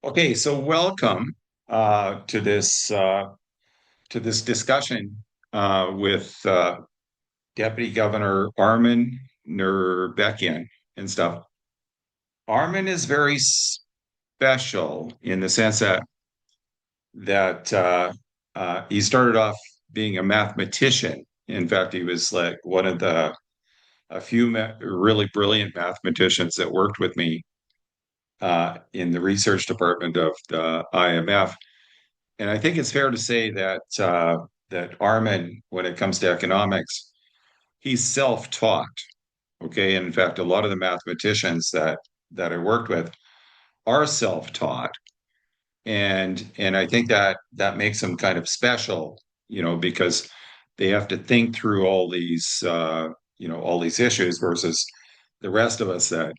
Okay, so welcome to this discussion with Deputy Governor Armen Nurbekyan and stuff. Armen is very special in the sense that he started off being a mathematician. In fact, he was like one of the a few really brilliant mathematicians that worked with me in the research department of the IMF. And I think it's fair to say that Armen, when it comes to economics, he's self-taught. Okay, and in fact, a lot of the mathematicians that I worked with are self-taught, and I think that makes them kind of special, because they have to think through all these issues versus the rest of us that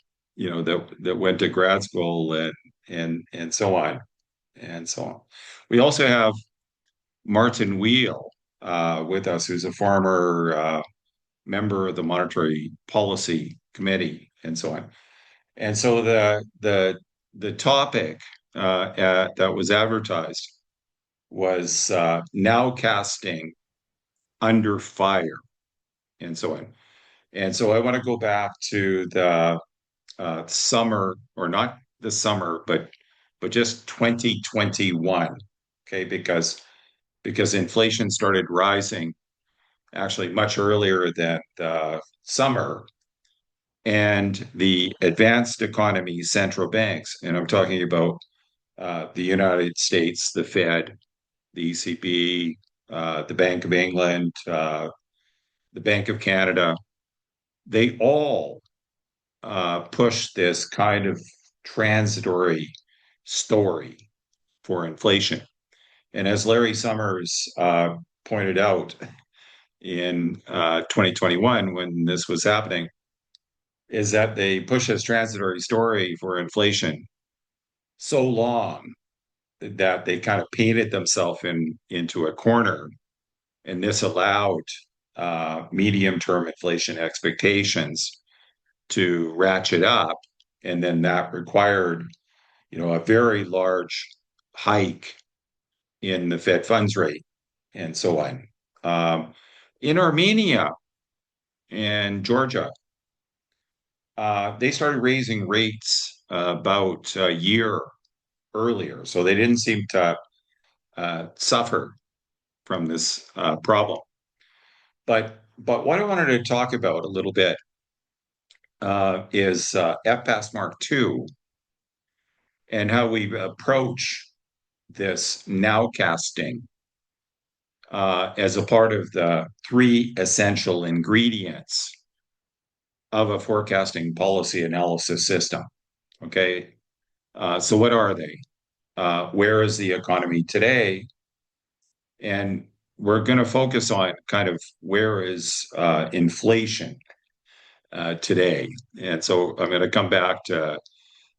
went to grad school and so on and so on. We also have Martin Weale with us, who's a former member of the Monetary Policy Committee, and so on. And so the topic that was advertised was nowcasting under fire, and so on. And so I want to go back to the summer, or not the summer, but just 2021, okay, because inflation started rising actually much earlier than the summer. And the advanced economy central banks, and I'm talking about the United States, the Fed, the ECB, the Bank of England, the Bank of Canada, they all push this kind of transitory story for inflation. And as Larry Summers pointed out in 2021 when this was happening, is that they push this transitory story for inflation so long that they kind of painted themselves into a corner, and this allowed medium-term inflation expectations to ratchet up, and then that required, a very large hike in the Fed funds rate, and so on. In Armenia and Georgia, they started raising rates about a year earlier, so they didn't seem to suffer from this problem. But what I wanted to talk about a little bit is FPASS Mark II and how we approach this nowcasting as a part of the three essential ingredients of a forecasting policy analysis system. Okay, so what are they? Where is the economy today? And we're going to focus on kind of where is inflation today. And so I'm going to come back to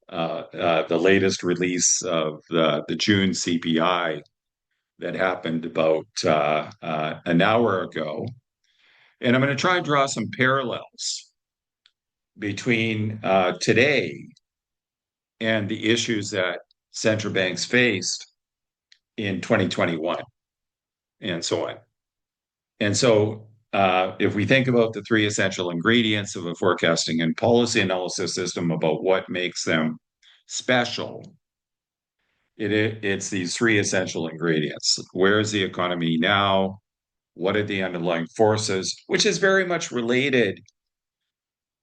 the latest release of the June CPI that happened about an hour ago. And I'm going to try and draw some parallels between today and the issues that central banks faced in 2021 and so on. And so if we think about the three essential ingredients of a forecasting and policy analysis system about what makes them special, it's these three essential ingredients. Where is the economy now? What are the underlying forces? Which is very much related,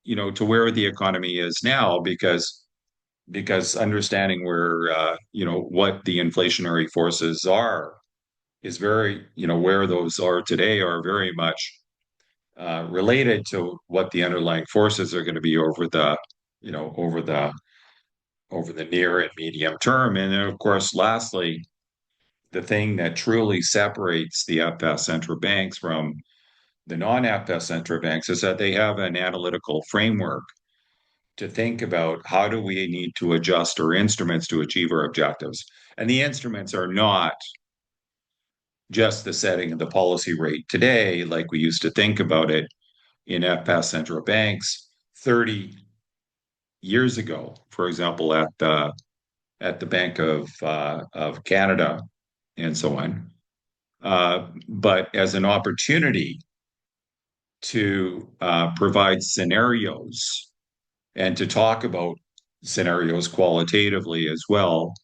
to where the economy is now, because understanding where what the inflationary forces are is very, where those are today are very much related to what the underlying forces are going to be over the, over the near and medium term. And then, of course, lastly, the thing that truly separates the FPASS central banks from the non-FPASS central banks is that they have an analytical framework to think about how do we need to adjust our instruments to achieve our objectives. And the instruments are not just the setting of the policy rate today, like we used to think about it in FPASS central banks 30 years ago, for example, at the at the Bank of Canada and so on, but as an opportunity to provide scenarios and to talk about scenarios qualitatively as well,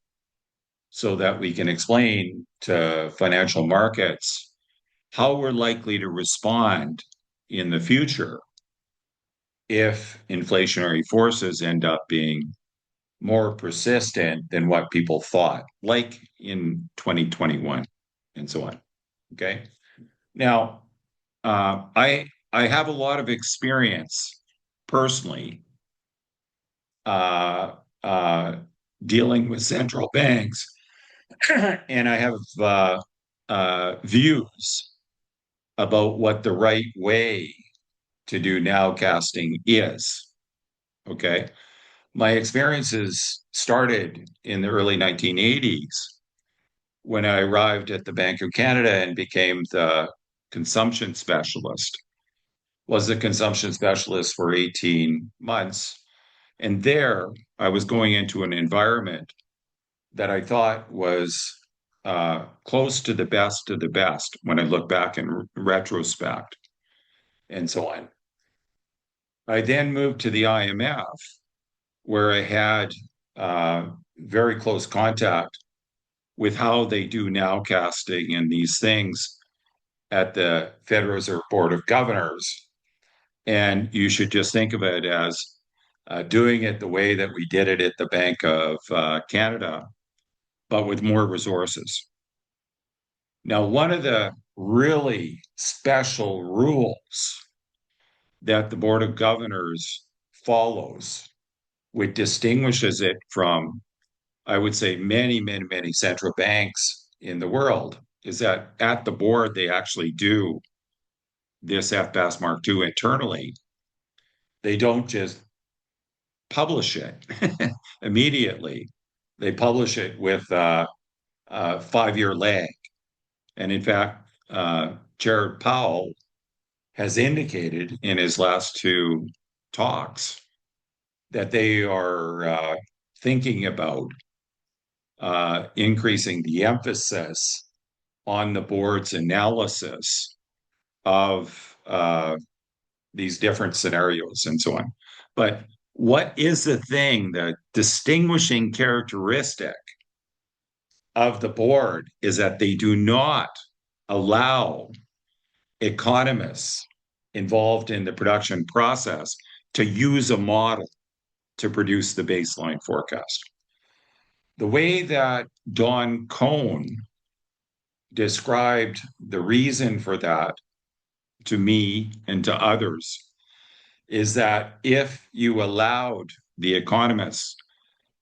so that we can explain to financial markets how we're likely to respond in the future if inflationary forces end up being more persistent than what people thought, like in 2021 and so on. Okay. Now, I have a lot of experience personally uh, uh, dealing with central banks, and I have views about what the right way to do nowcasting is. Okay. My experiences started in the early 1980s when I arrived at the Bank of Canada and became the consumption specialist. Was a consumption specialist for 18 months. And there I was going into an environment that I thought was close to the best of the best when I look back in retrospect and so on. I then moved to the IMF, where I had very close contact with how they do nowcasting and these things at the Federal Reserve Board of Governors. And you should just think of it as doing it the way that we did it at the Bank of Canada, but with more resources. Now, one of the really special rules that the Board of Governors follows, which distinguishes it from, I would say, many central banks in the world, is that at the board, they actually do this FPASS Mark II internally. They don't just publish it immediately. They publish it with a 5-year lag. And in fact, Jared Powell has indicated in his last two talks that they are thinking about increasing the emphasis on the board's analysis of these different scenarios and so on. But what is the thing, the distinguishing characteristic of the board is that they do not allow economists involved in the production process to use a model to produce the baseline forecast. The way that Don Cohn described the reason for that to me and to others is that if you allowed the economists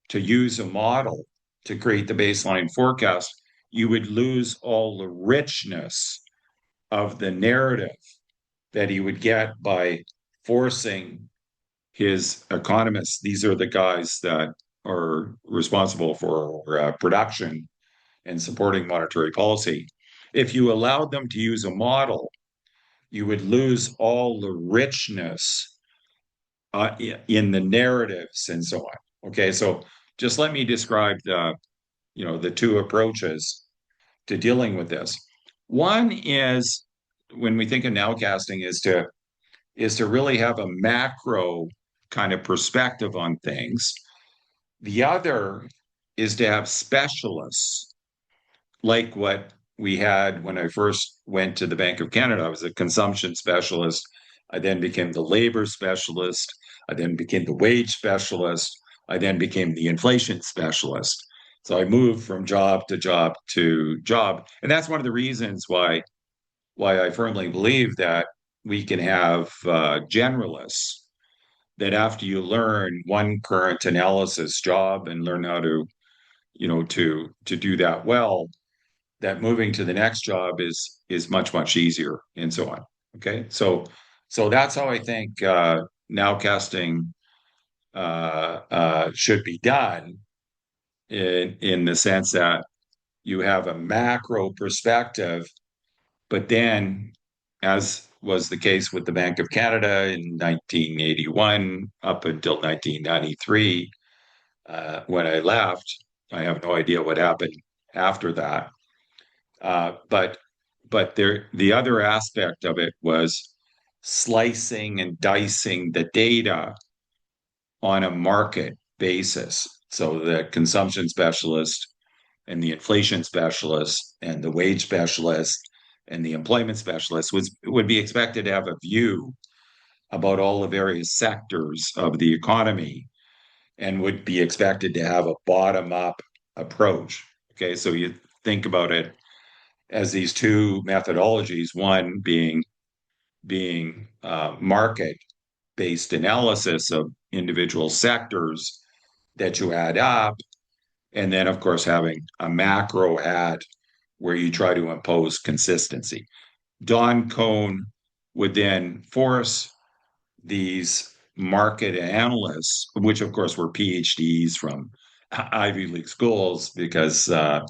to use a model to create the baseline forecast, you would lose all the richness of the narrative that he would get by forcing his economists. These are the guys that are responsible for production and supporting monetary policy. If you allowed them to use a model, you would lose all the richness in the narratives and so on. Okay, so just let me describe the two approaches to dealing with this. One is when we think of nowcasting is to really have a macro kind of perspective on things. The other is to have specialists like what we had when I first went to the Bank of Canada. I was a consumption specialist. I then became the labor specialist. I then became the wage specialist. I then became the inflation specialist. So I moved from job to job to job. And that's one of the reasons why I firmly believe that we can have generalists that after you learn one current analysis job and learn how to do that well, that moving to the next job is much easier and so on. Okay, so that's how I think nowcasting should be done in the sense that you have a macro perspective, but then, as was the case with the Bank of Canada in 1981 up until 1993, when I left, I have no idea what happened after that. But the other aspect of it was slicing and dicing the data on a market basis. So the consumption specialist and the inflation specialist and the wage specialist and the employment specialist would be expected to have a view about all the various sectors of the economy and would be expected to have a bottom up approach. Okay, so you think about it as these two methodologies, one being market based analysis of individual sectors that you add up, and then of course having a macro hat where you try to impose consistency. Don Cohn would then force these market analysts, which of course were PhDs from Ivy League schools, because the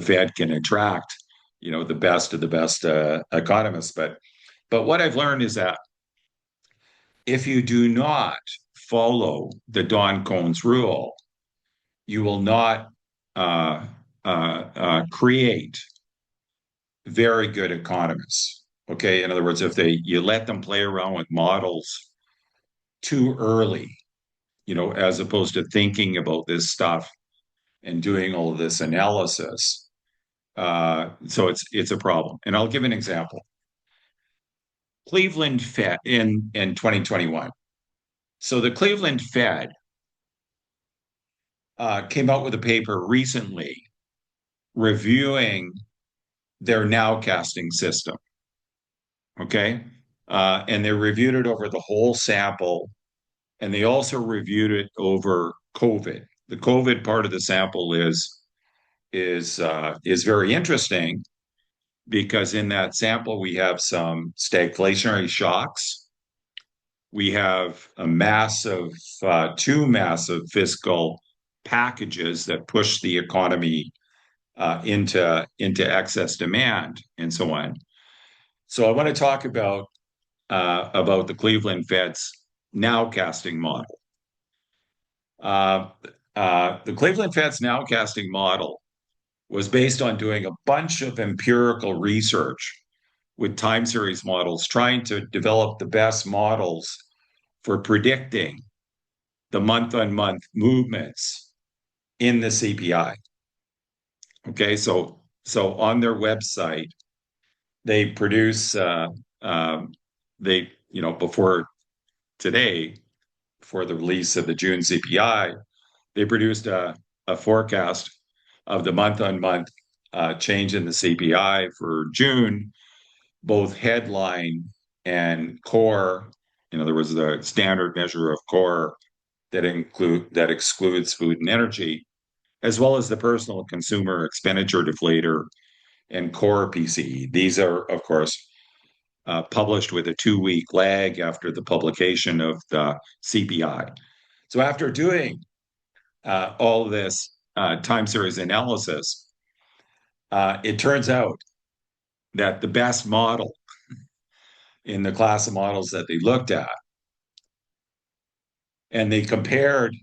Fed can attract the best of the best economists. But what I've learned is that if you do not follow the Don Cohn's rule, you will not create very good economists. Okay, in other words, if you let them play around with models too early, as opposed to thinking about this stuff and doing all of this analysis, so it's a problem. And I'll give an example. Cleveland Fed in 2021. So the Cleveland Fed came out with a paper recently reviewing their nowcasting system. Okay. And they reviewed it over the whole sample, and they also reviewed it over COVID. The COVID part of the sample is very interesting because in that sample we have some stagflationary shocks. We have two massive fiscal packages that push the economy into excess demand and so on. So I want to talk about the Cleveland Fed's nowcasting model. The Cleveland Fed's nowcasting model was based on doing a bunch of empirical research with time series models, trying to develop the best models for predicting the month-on-month movements in the CPI. Okay, so on their website, they produce before today, before the release of the June CPI, they produced a forecast of the month-on-month change in the CPI for June, both headline and core. In other words, the standard measure of core that excludes food and energy, as well as the personal consumer expenditure deflator and core PCE. These are, of course, published with a 2-week lag after the publication of the CPI. So after doing all this time series analysis, it turns out that the best model in the class of models that they looked at, and they compared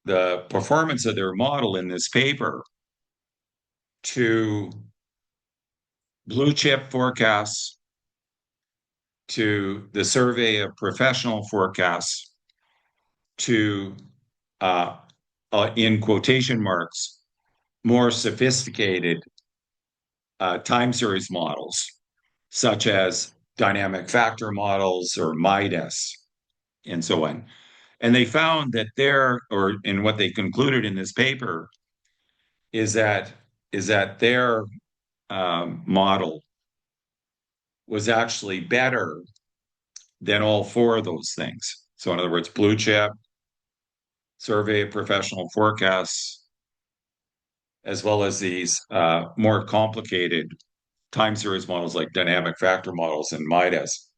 the performance of their model in this paper to blue chip forecasts, to the survey of professional forecasts, to in quotation marks, more sophisticated time series models, such as dynamic factor models or MIDAS, and so on. And they found that and what they concluded in this paper is that their model was actually better than all four of those things. So in other words, blue chip, survey of professional forecasts, as well as these more complicated time series models like dynamic factor models and MIDAS.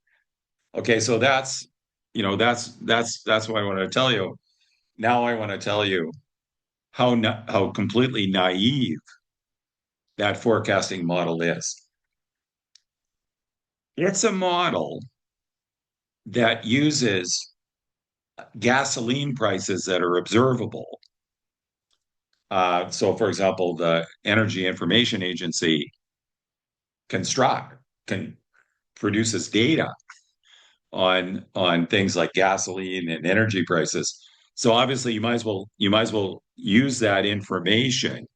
Okay, so that's what I want to tell you. Now I want to tell you how completely naive that forecasting model is. It's a model that uses gasoline prices that are observable So, for example, the Energy Information Agency construct can produces data on things like gasoline and energy prices. So obviously, you might as well use that information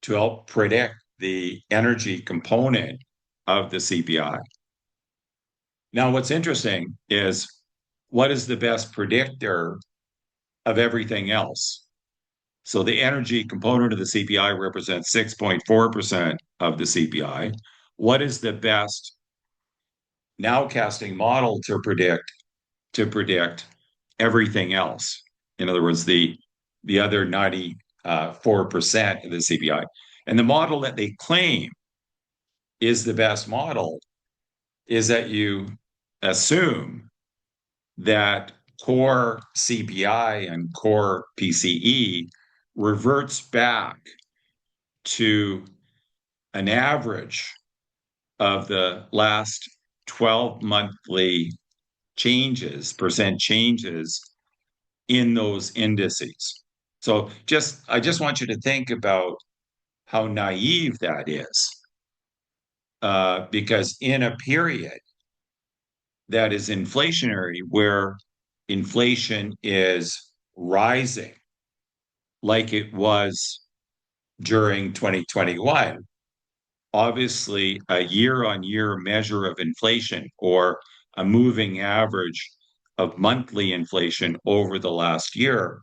to help predict the energy component of the CPI. Now, what's interesting is what is the best predictor of everything else? So the energy component of the CPI represents 6.4% of the CPI. What is the best nowcasting model to predict everything else? In other words, the other 94% of the CPI. And the model that they claim is the best model is that you assume that core CPI and core PCE reverts back to an average of the last 12 monthly percent changes in those indices. So I just want you to think about how naive that is, because in a period that is inflationary, where inflation is rising, like it was during 2021, obviously a year-on-year measure of inflation or a moving average of monthly inflation over the last year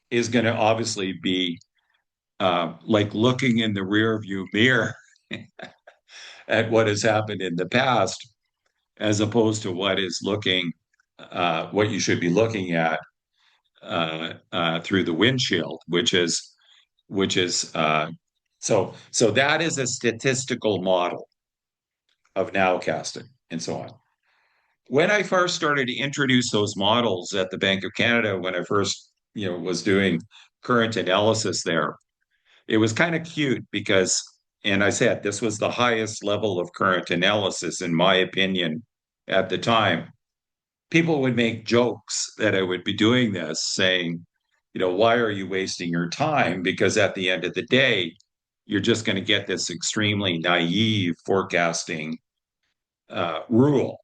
is going to obviously be like looking in the rear view mirror at what has happened in the past, as opposed to what you should be looking at through the windshield, which is so that is a statistical model of nowcasting and so on. When I first started to introduce those models at the Bank of Canada, when I first was doing current analysis there, it was kind of cute because, and I said this was the highest level of current analysis, in my opinion, at the time. People would make jokes that I would be doing this, saying, why are you wasting your time? Because at the end of the day, you're just going to get this extremely naive forecasting rule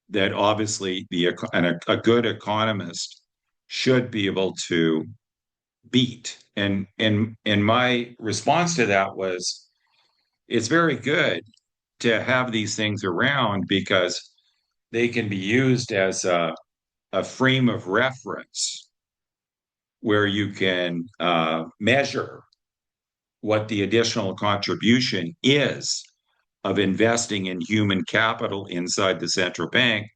that obviously a good economist should be able to beat. And my response to that was, it's very good to have these things around because they can be used as a frame of reference where you can measure what the additional contribution is of investing in human capital inside the central bank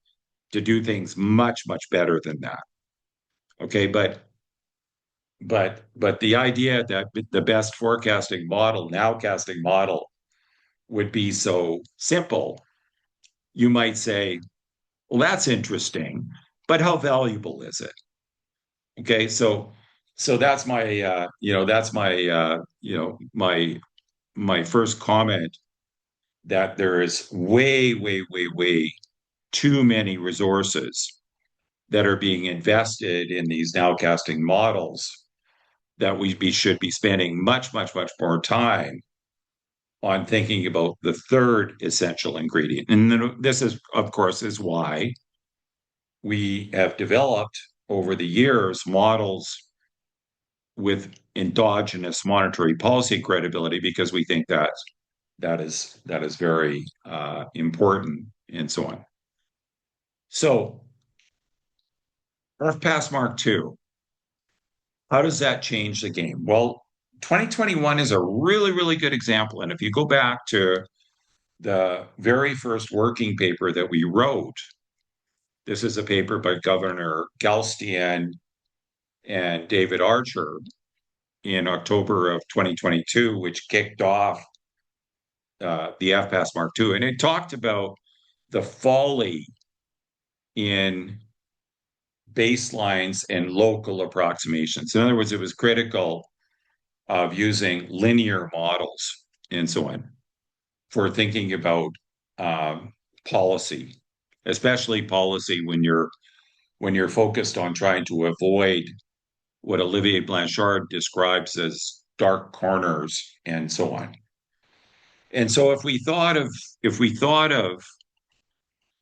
to do things much, much better than that. Okay, but the idea that the best forecasting model, nowcasting model, would be so simple, you might say, well, that's interesting, but how valuable is it? Okay, so that's my first comment, that there is way, way, way, way too many resources that are being invested in these nowcasting models, that should be spending much, much, much more time on thinking about the third essential ingredient. And then this is, of course, is why we have developed over the years models with endogenous monetary policy credibility, because we think that is very important and so on. So FPASS Mark II, how does that change the game? Well, 2021 is a really, really good example. And if you go back to the very first working paper that we wrote, this is a paper by Governor Galstian and David Archer in October of 2022, which kicked off the FPASS Mark II. And it talked about the folly in baselines and local approximations. In other words, it was critical of using linear models and so on for thinking about policy, especially policy when you're focused on trying to avoid what Olivier Blanchard describes as dark corners and so on. And so if we thought of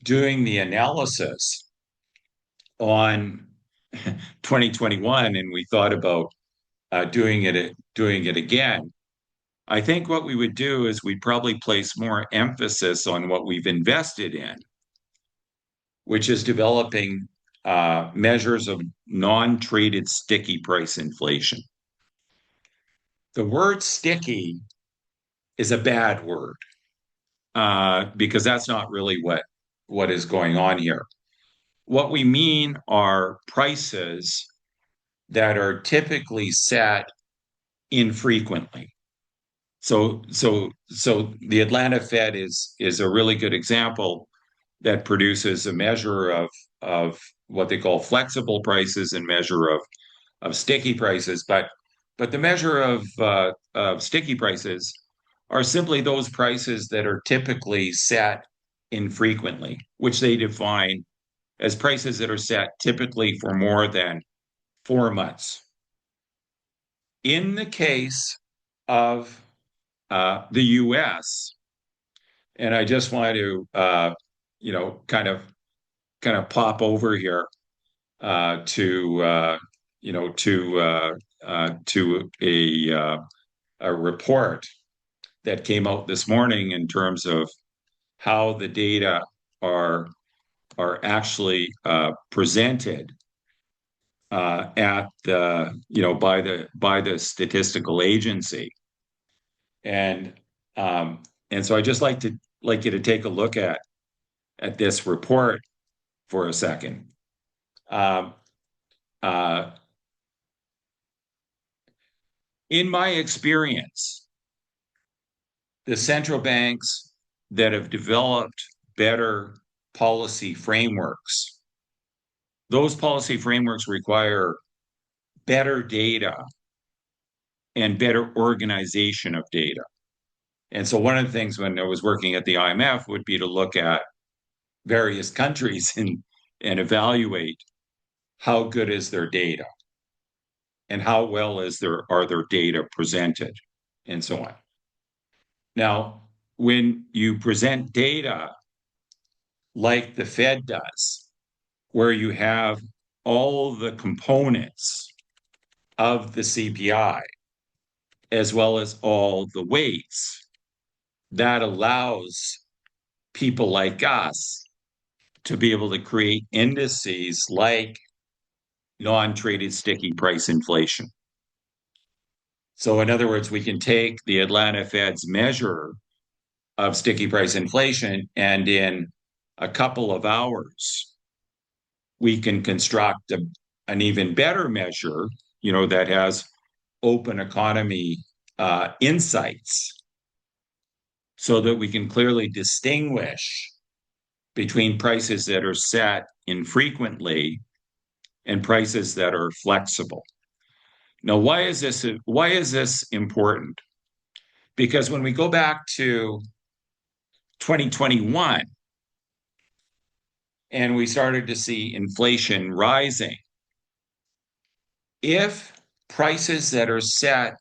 doing the analysis on 2021 and we thought about doing it again, I think what we would do is we'd probably place more emphasis on what we've invested in, which is developing measures of non-traded sticky price inflation. The word sticky is a bad word because that's not really what is going on here. What we mean are prices that are typically set infrequently. So the Atlanta Fed is a really good example that produces a measure of what they call flexible prices and measure of sticky prices. But the measure of sticky prices are simply those prices that are typically set infrequently, which they define as prices that are set typically for more than 4 months. In the case of the U.S., and I just want to, kind of pop over here to, to a report that came out this morning in terms of how the data are actually presented at the by the statistical agency, and so I just like you to take a look at this report for a second. Um, uh, in my experience, the central banks that have developed better policy frameworks, those policy frameworks require better data and better organization of data. And so one of the things when I was working at the IMF would be to look at various countries and evaluate how good is their data and how well are their data presented and so on. Now, when you present data like the Fed does, where you have all the components of the CPI, as well as all the weights, that allows people like us to be able to create indices like non-traded sticky price inflation. So in other words, we can take the Atlanta Fed's measure of sticky price inflation, and in a couple of hours, we can construct an even better measure, that has open economy insights so that we can clearly distinguish between prices that are set infrequently and prices that are flexible. Now, why is this important? Because when we go back to 2021 and we started to see inflation rising, if prices that are set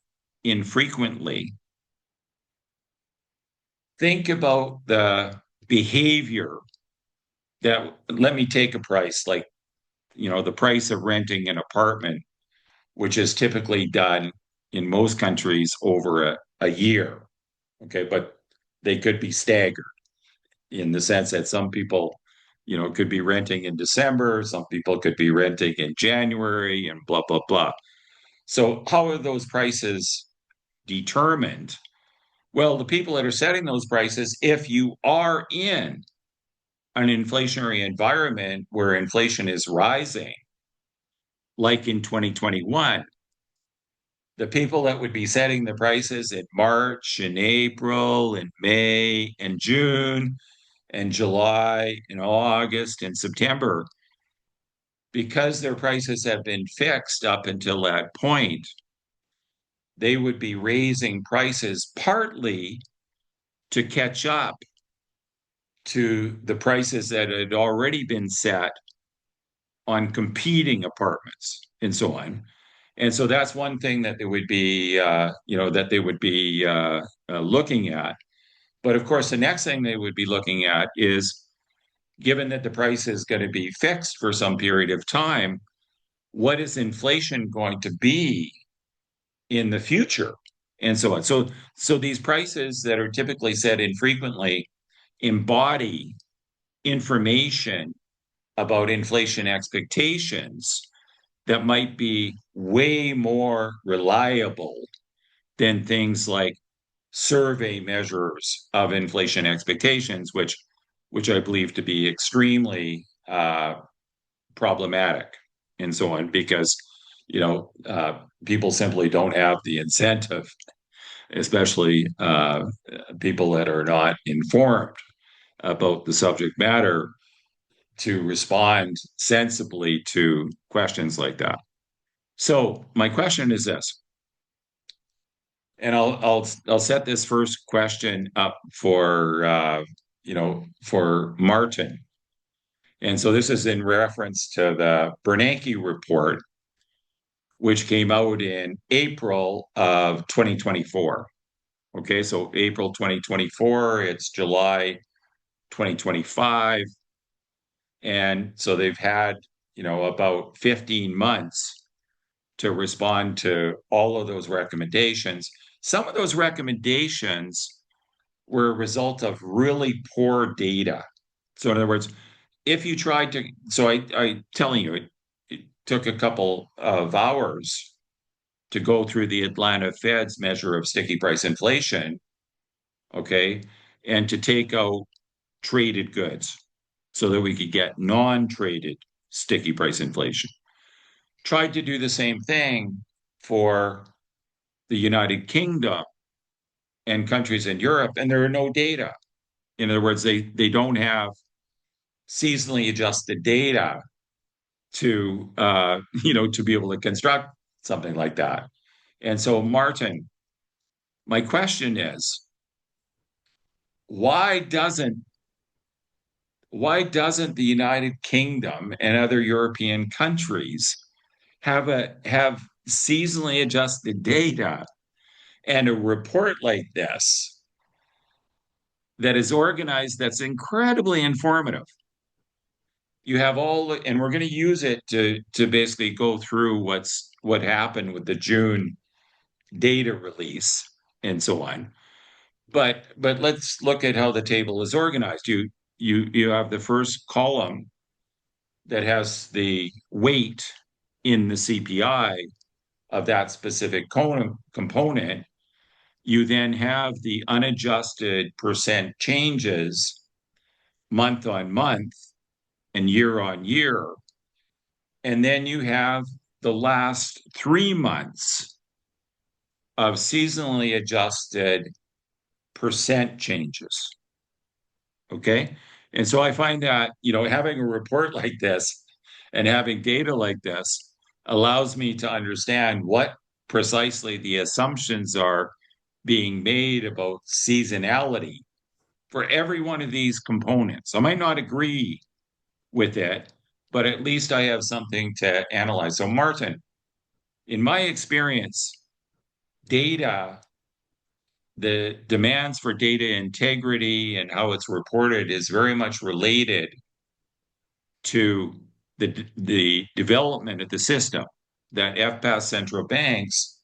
infrequently, think about the behavior that, let me take a price like, the price of renting an apartment, which is typically done in most countries over a year. Okay, but they could be staggered in the sense that some people, could be renting in December, some people could be renting in January, and blah, blah, blah. So how are those prices determined? Well, the people that are setting those prices, if you are in an inflationary environment where inflation is rising, like in 2021, the people that would be setting the prices in March and April and May and June and July and August and September, because their prices have been fixed up until that point, they would be raising prices partly to catch up to the prices that had already been set on competing apartments and so on. And so that's one thing that they would be, looking at. But of course, the next thing they would be looking at is, given that the price is going to be fixed for some period of time, what is inflation going to be in the future, and so on. So these prices that are typically set infrequently embody information about inflation expectations that might be way more reliable than things like survey measures of inflation expectations, which I believe to be extremely problematic and so on, because people simply don't have the incentive, especially people that are not informed about the subject matter, to respond sensibly to questions like that. So my question is this, and I'll set this first question up for Martin. And so this is in reference to the Bernanke report, which came out in April of 2024. Okay, so April 2024, it's July 2025. And so they've had, about 15 months to respond to all of those recommendations. Some of those recommendations were a result of really poor data. So in other words, if you tried to, so I telling you, it took a couple of hours to go through the Atlanta Fed's measure of sticky price inflation, okay, and to take out traded goods so that we could get non-traded sticky price inflation. Tried to do the same thing for the United Kingdom and countries in Europe, and there are no data. In other words, they don't have seasonally adjusted data to to be able to construct something like that. And so, Martin, my question is, why doesn't the United Kingdom and other European countries have seasonally adjusted data and a report like this that is organized, that's incredibly informative? You have and we're going to use it to basically go through what happened with the June data release and so on. But let's look at how the table is organized. You have the first column that has the weight in the CPI of that specific component. You then have the unadjusted percent changes month on month and year on year. And then you have the last 3 months of seasonally adjusted percent changes. Okay. And so I find that, having a report like this and having data like this allows me to understand what precisely the assumptions are being made about seasonality for every one of these components. I might not agree with it, but at least I have something to analyze. So, Martin, in my experience, data, the demands for data integrity and how it's reported is very much related to the development of the system, that FPASS central banks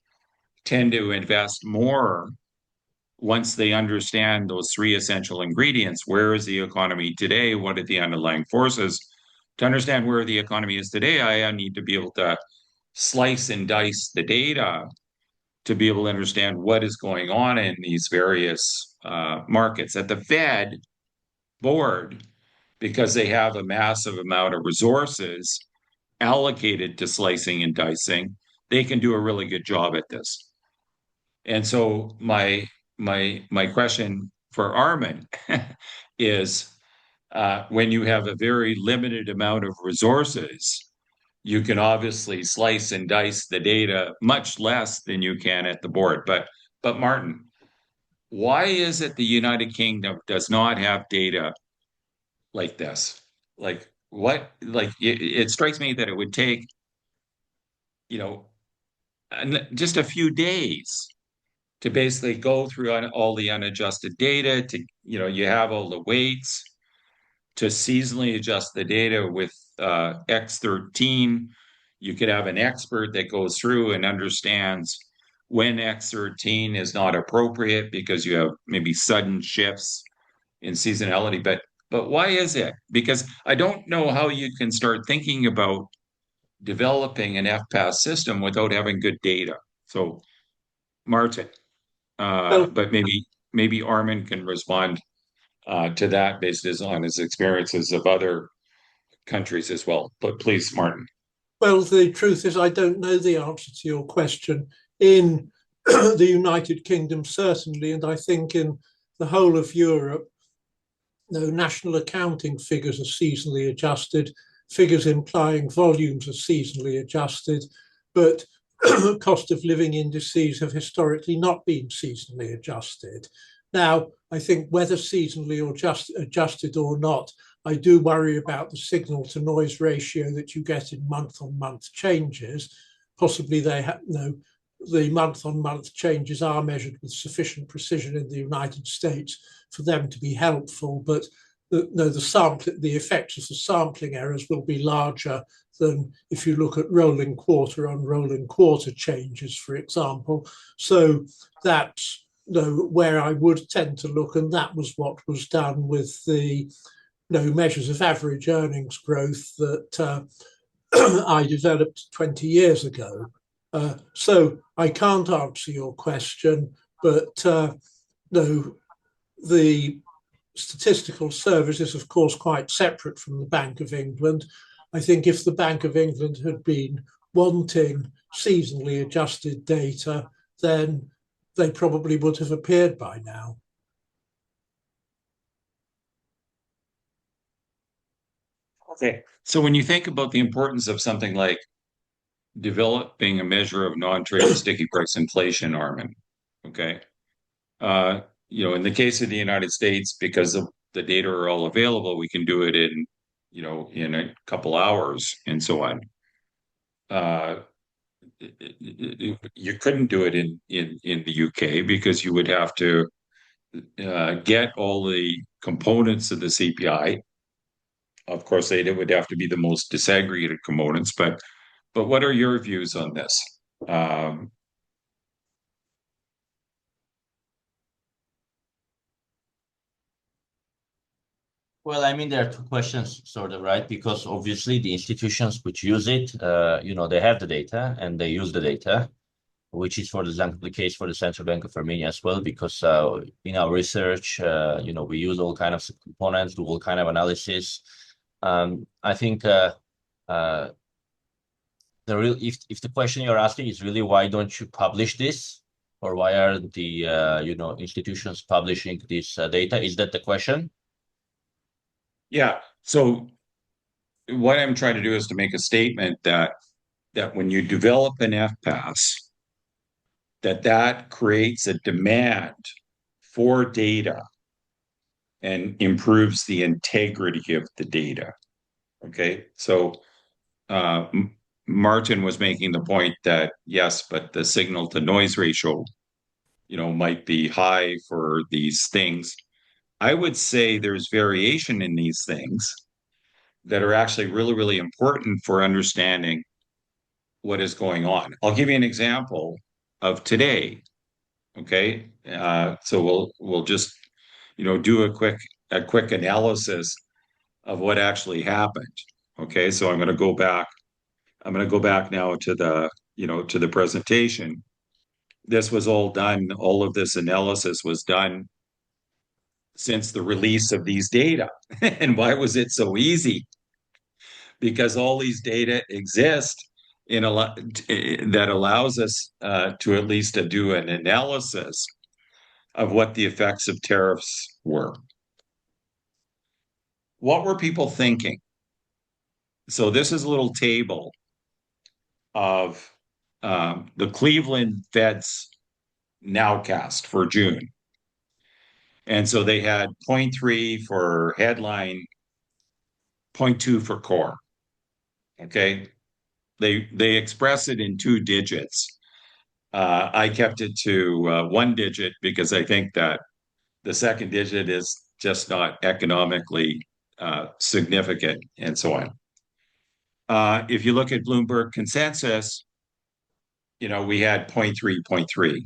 tend to invest more once they understand those three essential ingredients. Where is the economy today? What are the underlying forces? To understand where the economy is today, I need to be able to slice and dice the data to be able to understand what is going on in these various markets. At the Fed board, because they have a massive amount of resources allocated to slicing and dicing, they can do a really good job at this. And so my question for Armen is, when you have a very limited amount of resources, you can obviously slice and dice the data much less than you can at the board. But Martin, why is it the United Kingdom does not have data like this? Like what? Like it strikes me that it would take, you know, just a few days to basically go through all the unadjusted data to, you have all the weights to seasonally adjust the data with X13. You could have an expert that goes through and understands when X13 is not appropriate because you have maybe sudden shifts in seasonality. But why is it? Because I don't know how you can start thinking about developing an FPASS system without having good data. So, Martin, Well, but maybe Armen can respond to that based on his experiences of other countries as well. But please, Martin. well, the truth is, I don't know the answer to your question. In the United Kingdom, certainly, and I think in the whole of Europe, no, national accounting figures are seasonally adjusted, figures implying volumes are seasonally adjusted, but cost of living indices have historically not been seasonally adjusted. Now, I think whether seasonally or adjusted or not, I do worry about the signal to noise ratio that you get in month on month changes. Possibly they have no, the month on month changes are measured with sufficient precision in the United States for them to be helpful, but the effects of the sampling errors will be larger than if you look at rolling quarter on rolling quarter changes, for example. So that's where I would tend to look, and that was what was done with the measures of average earnings growth that I developed 20 years ago. So I can't answer your question, but no, the statistical service is, of course, quite separate from the Bank of England. I think if the Bank of England had been wanting seasonally adjusted data, then they probably would have appeared by now. Okay. So when you think about the importance of something like developing a measure of non-trade sticky price inflation, Armin, okay. Uh, in the case of the United States, because of the data are all available, we can do it in a couple hours and so on. Uh, you couldn't do it in the UK because you would have to get all the components of the CPI. Of course, they would have to be the most disaggregated components, but what are your views on this? Um, Well, I mean, there are two questions, sort of, right? Because obviously the institutions which use it, they have the data and they use the data, which is, for example, the case for the Central Bank of Armenia as well, because in our research, we use all kind of components, do all kind of analysis. I think uh, if the question you're asking is really why don't you publish this, or why aren't the institutions publishing this data? Is that the question? yeah. So what I'm trying to do is to make a statement that when you develop an FPAS, that creates a demand for data and improves the integrity of the data. Okay, so uh, Martin was making the point that yes, but the signal to noise ratio, might be high for these things. I would say there's variation in these things that are actually really, really important for understanding what is going on. I'll give you an example of today. Okay, so we'll just do a quick analysis of what actually happened. Okay, so I'm going to go back. I'm going to go back now to the presentation. This was all done. All of this analysis was done since the release of these data. And why was it so easy? Because all these data exist in that allows us to at least do an analysis of what the effects of tariffs were. What were people thinking? So this is a little table of the Cleveland Fed's nowcast for June. And so they had 0.3 for headline, 0.2 for core. Okay. They express it in two digits. I kept it to one digit because I think that the second digit is just not economically significant, and so on. If you look at Bloomberg consensus, we had 0.3, 0.3.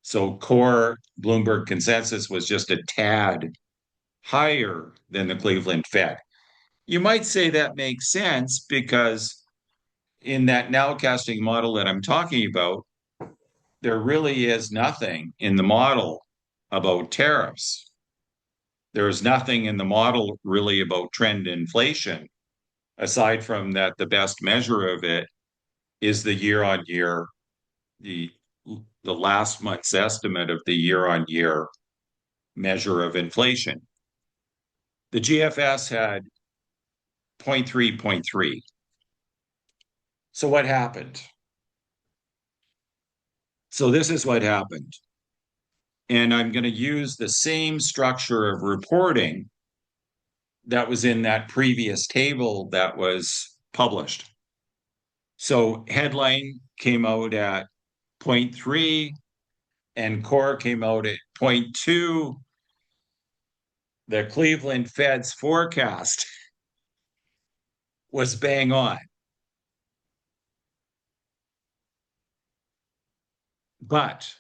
So core Bloomberg consensus was just a tad higher than the Cleveland Fed. You might say that makes sense because in that nowcasting model that I'm talking about, there really is nothing in the model about tariffs. There's nothing in the model really about trend inflation, aside from that the best measure of it is the year on year, the last month's estimate of the year on year measure of inflation. The GFS had 0.3, 0.3. So what happened? So this is what happened. And I'm going to use the same structure of reporting that was in that previous table that was published. So headline came out at 0.3 and core came out at 0.2. The Cleveland Fed's forecast was bang on. But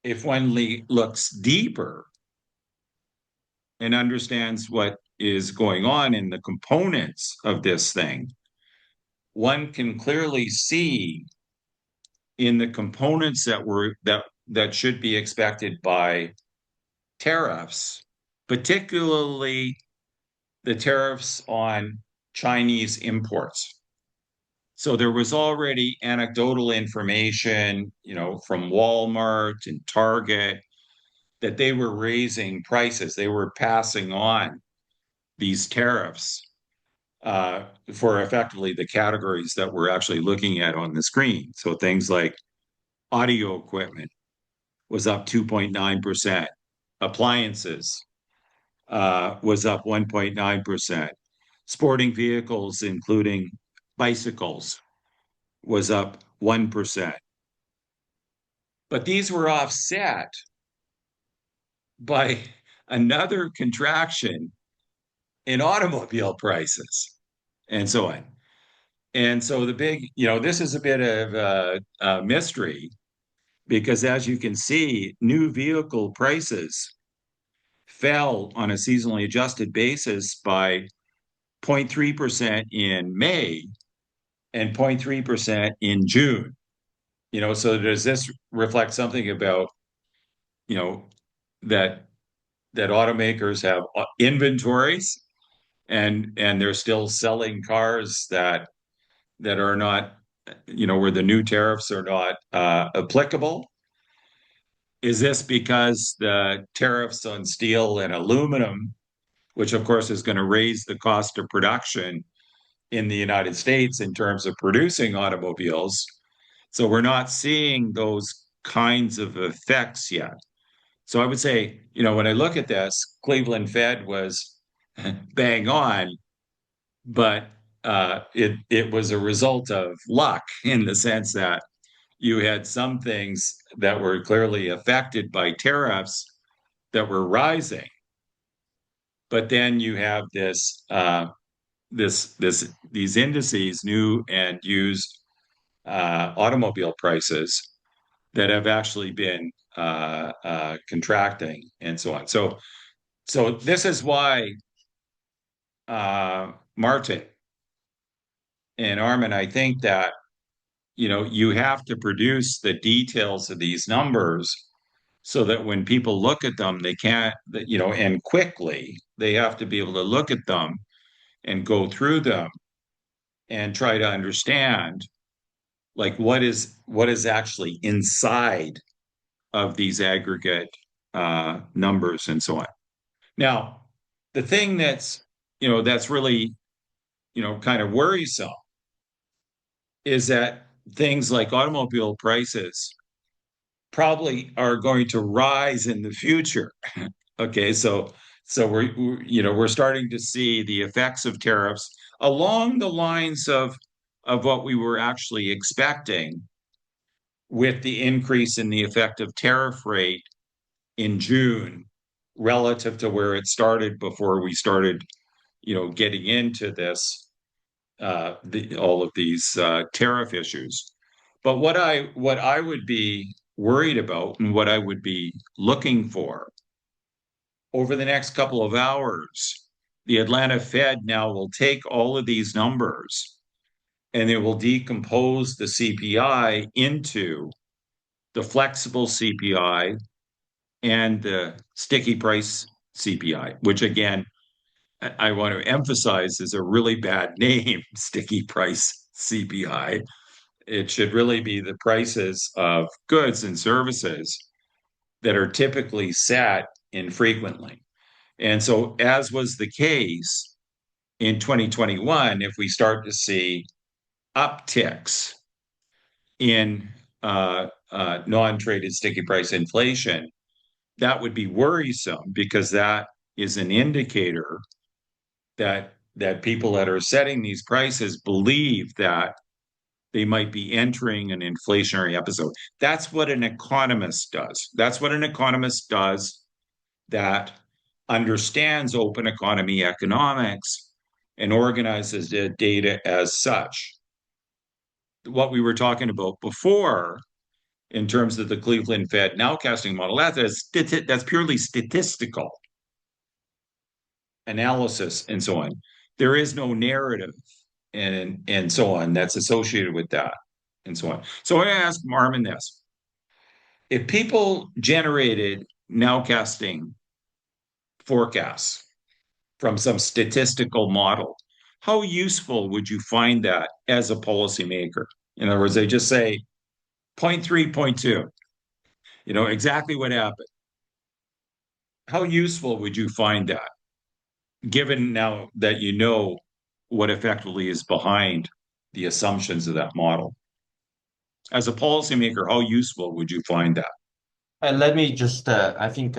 if one looks deeper and understands what is going on in the components of this thing, one can clearly see in the components that should be expected by tariffs, particularly the tariffs on Chinese imports. So there was already anecdotal information, from Walmart and Target that they were raising prices. They were passing on these tariffs for effectively the categories that we're actually looking at on the screen. So things like audio equipment was up 2.9%. Appliances was up 1.9%. Sporting vehicles, including bicycles, was up 1%. But these were offset by another contraction in automobile prices and so on. And so this is a bit of a mystery because as you can see, new vehicle prices fell on a seasonally adjusted basis by 0.3% in May and 0.3% in June. So does this reflect something about, that automakers have inventories and they're still selling cars that are not, where the new tariffs are not applicable? Is this because the tariffs on steel and aluminum, which of course is going to raise the cost of production in the United States in terms of producing automobiles? So we're not seeing those kinds of effects yet. So I would say, when I look at this, Cleveland Fed was bang on, but it was a result of luck in the sense that you had some things that were clearly affected by tariffs that were rising, but then you have these indices, new and used automobile prices that have actually been contracting and so on. So this is why Martin and Armen, I think that you have to produce the details of these numbers so that when people look at them, they can't, and quickly, they have to be able to look at them and go through them and try to understand like what is actually inside of these aggregate numbers and so on. Now, the thing that's really kind of worrisome is that things like automobile prices probably are going to rise in the future. Okay, so we're starting to see the effects of tariffs along the lines of of what we were actually expecting with the increase in the effective tariff rate in June relative to where it started before we started, getting into this, all of these tariff issues. But what I would be worried about and what I would be looking for over the next couple of hours, the Atlanta Fed now will take all of these numbers and it will decompose the CPI into the flexible CPI and the sticky price CPI, which again, I want to emphasize is a really bad name, sticky price CPI. It should really be the prices of goods and services that are typically set infrequently. And so, as was the case in 2021, if we start to see upticks in non-traded sticky price inflation, that would be worrisome because that is an indicator that people that are setting these prices believe that they might be entering an inflationary episode. That's what an economist does. That's what an economist does that understands open economy economics and organizes the data as such. What we were talking about before in terms of the Cleveland Fed nowcasting model, that's purely statistical analysis and so on. There is no narrative and so on that's associated with that and so on. So I asked Armen this. If people generated nowcasting forecasts from some statistical model, how useful would you find that as a policymaker? In other words, they just say 0.3, 0.2, exactly what happened. How useful would you find that, given now that you know what effectively is behind the assumptions of that model? As a policymaker, how useful would you find that? And let me just, I think,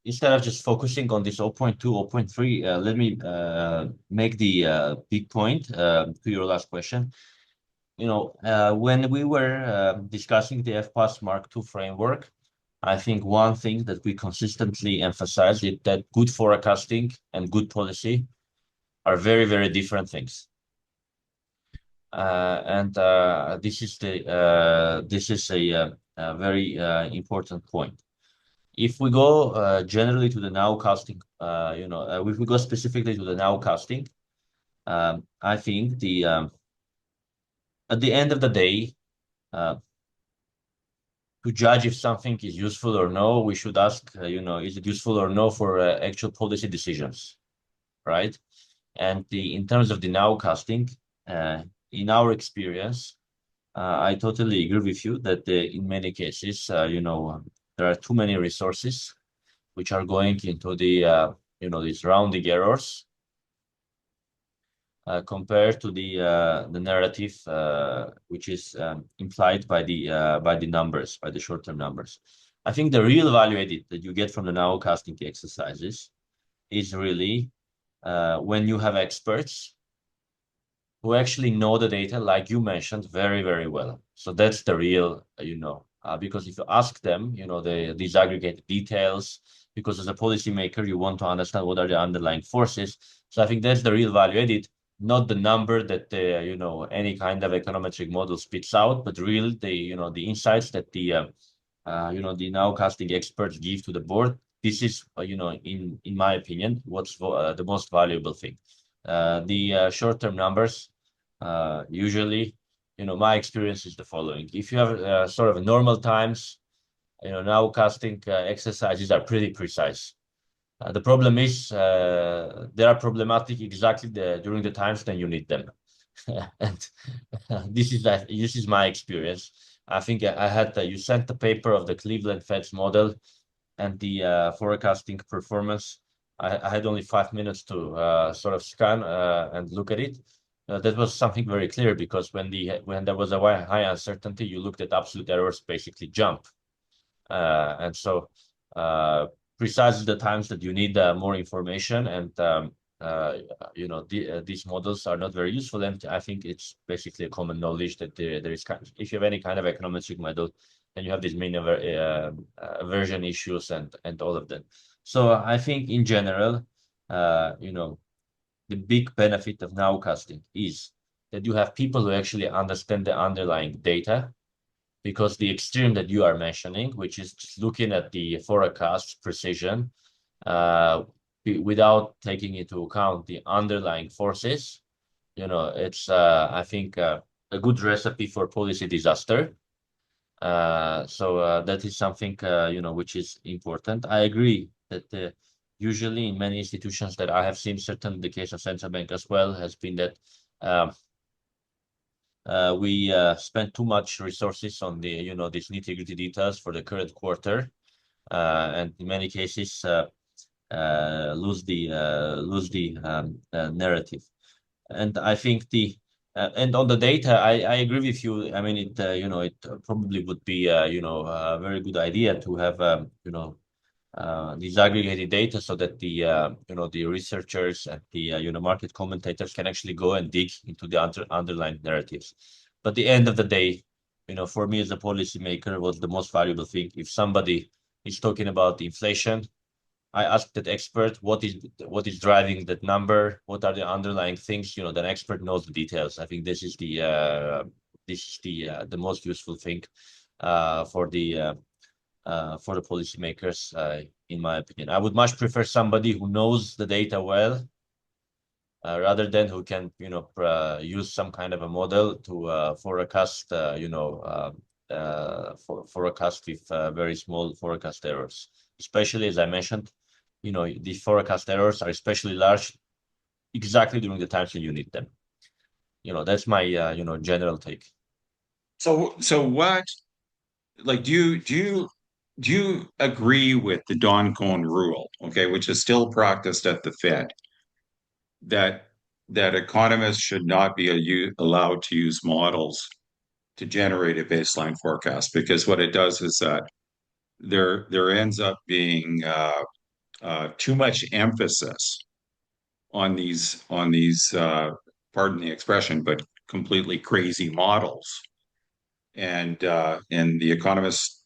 instead of just focusing on this 0.2, 0.3, let me make the big point to your last question. When we were discussing the FPASS Mark II framework, I think one thing that we consistently emphasize is that good forecasting and good policy are very, very different things. And this is a very important point. If we go generally to the nowcasting, if we go specifically to the nowcasting, I think at the end of the day, to judge if something is useful or no, we should ask, is it useful or no for actual policy decisions, right? And in terms of the nowcasting, in our experience, I totally agree with you that in many cases, there are too many resources which are going into these rounding errors compared to the narrative which is implied by the numbers, by the short-term numbers. I think the real value added that you get from the nowcasting exercises is really when you have experts who actually know the data, like you mentioned, very, very well. So that's the real, because if you ask them, the disaggregated details, because as a policymaker, you want to understand what are the underlying forces. So I think that's the real value added, not the number that any kind of econometric model spits out, but really the insights that the nowcasting experts give to the board. This is, in my opinion, what's the most valuable thing. The short-term numbers, usually, my experience is the following. If you have sort of normal times, nowcasting exercises are pretty precise. The problem is they are problematic exactly during the times when you need them. And this is my experience. I think I had you sent the paper of the Cleveland Fed's model and the forecasting performance. I had only 5 minutes to sort of scan and look at it. That was something very clear because when there was a high uncertainty, you looked at absolute errors basically jump. And so precisely the times that you need more information and these models are not very useful. And I think it's basically a common knowledge that there is if you have any kind of econometric model, then you have these mean aversion issues and all of them. So I think in general, the big benefit of nowcasting is that you have people who actually understand the underlying data, because the extreme that you are mentioning, which is just looking at the forecast precision, without taking into account the underlying forces, it's I think a good recipe for policy disaster. So that is something which is important. I agree that usually in many institutions that I have seen, certainly the case of central bank as well, has been that we spend too much resources on these nitty-gritty details for the current quarter, and in many cases lose the narrative. And I think and on the data, I agree with you. I mean, it probably would be a very good idea to have disaggregated data, so that the researchers and the market commentators can actually go and dig into the underlying narratives. But at the end of the day, for me as a policymaker, what's the most valuable thing? If somebody is talking about inflation, I ask that expert what is driving that number, what are the underlying things. That expert knows the details. I think this is the most useful thing for the policymakers, in my opinion. I would much prefer somebody who knows the data well, rather than who can use some kind of a model to forecast forecast with very small forecast errors. Especially, as I mentioned, the forecast errors are especially large exactly during the times when you need them. That's my general take. So what, like, do you agree with the Don Cohn rule, okay, which is still practiced at the Fed, that economists should not be allowed to use models to generate a baseline forecast, because what it does is that there ends up being too much emphasis on these pardon the expression, but completely crazy models, and the economists,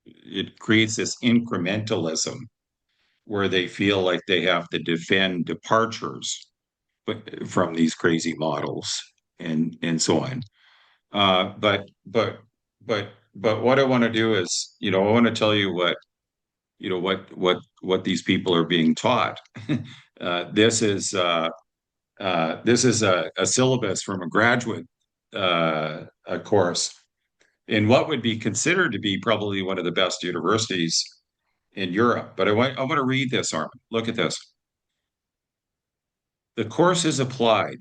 it creates this incrementalism where they feel like they have to defend departures from these crazy models and so on. But what I want to do is, I want to tell you what these people are being taught. This is a syllabus from a graduate a course in what would be considered to be probably one of the best universities in Europe. But I want to read this, Armen. Look at this. The course is applied.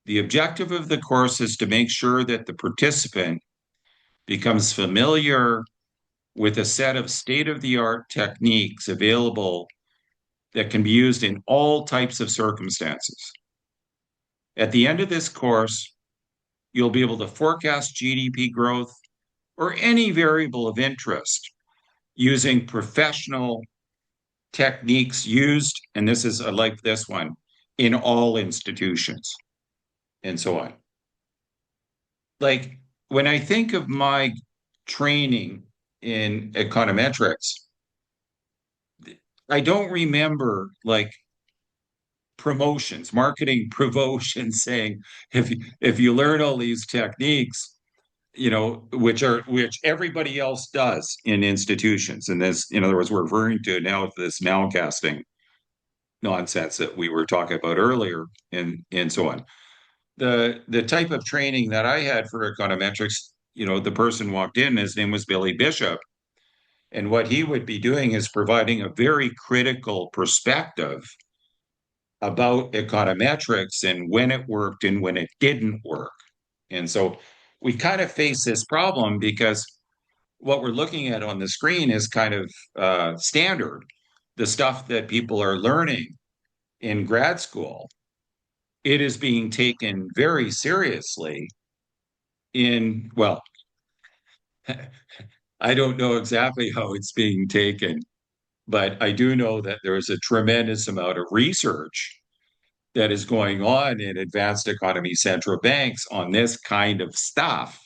The objective of the course is to make sure that the participant becomes familiar with a set of state-of-the-art techniques available that can be used in all types of circumstances. At the end of this course, you'll be able to forecast GDP growth or any variable of interest using professional techniques used, and this is, I like this one, in all institutions, and so on. Like, when I think of my training in econometrics, I don't remember like promotions, marketing promotions saying, if you learn all these techniques, which everybody else does in institutions. And this, in other words, we're referring to now this nowcasting nonsense that we were talking about earlier, and so on. The type of training that I had for econometrics, the person walked in, his name was Billy Bishop. And what he would be doing is providing a very critical perspective about econometrics and when it worked and when it didn't work. And so we kind of face this problem because what we're looking at on the screen is kind of standard, the stuff that people are learning in grad school. It is being taken very seriously well, I don't know exactly how it's being taken, but I do know that there is a tremendous amount of research that is going on in advanced economy central banks on this kind of stuff,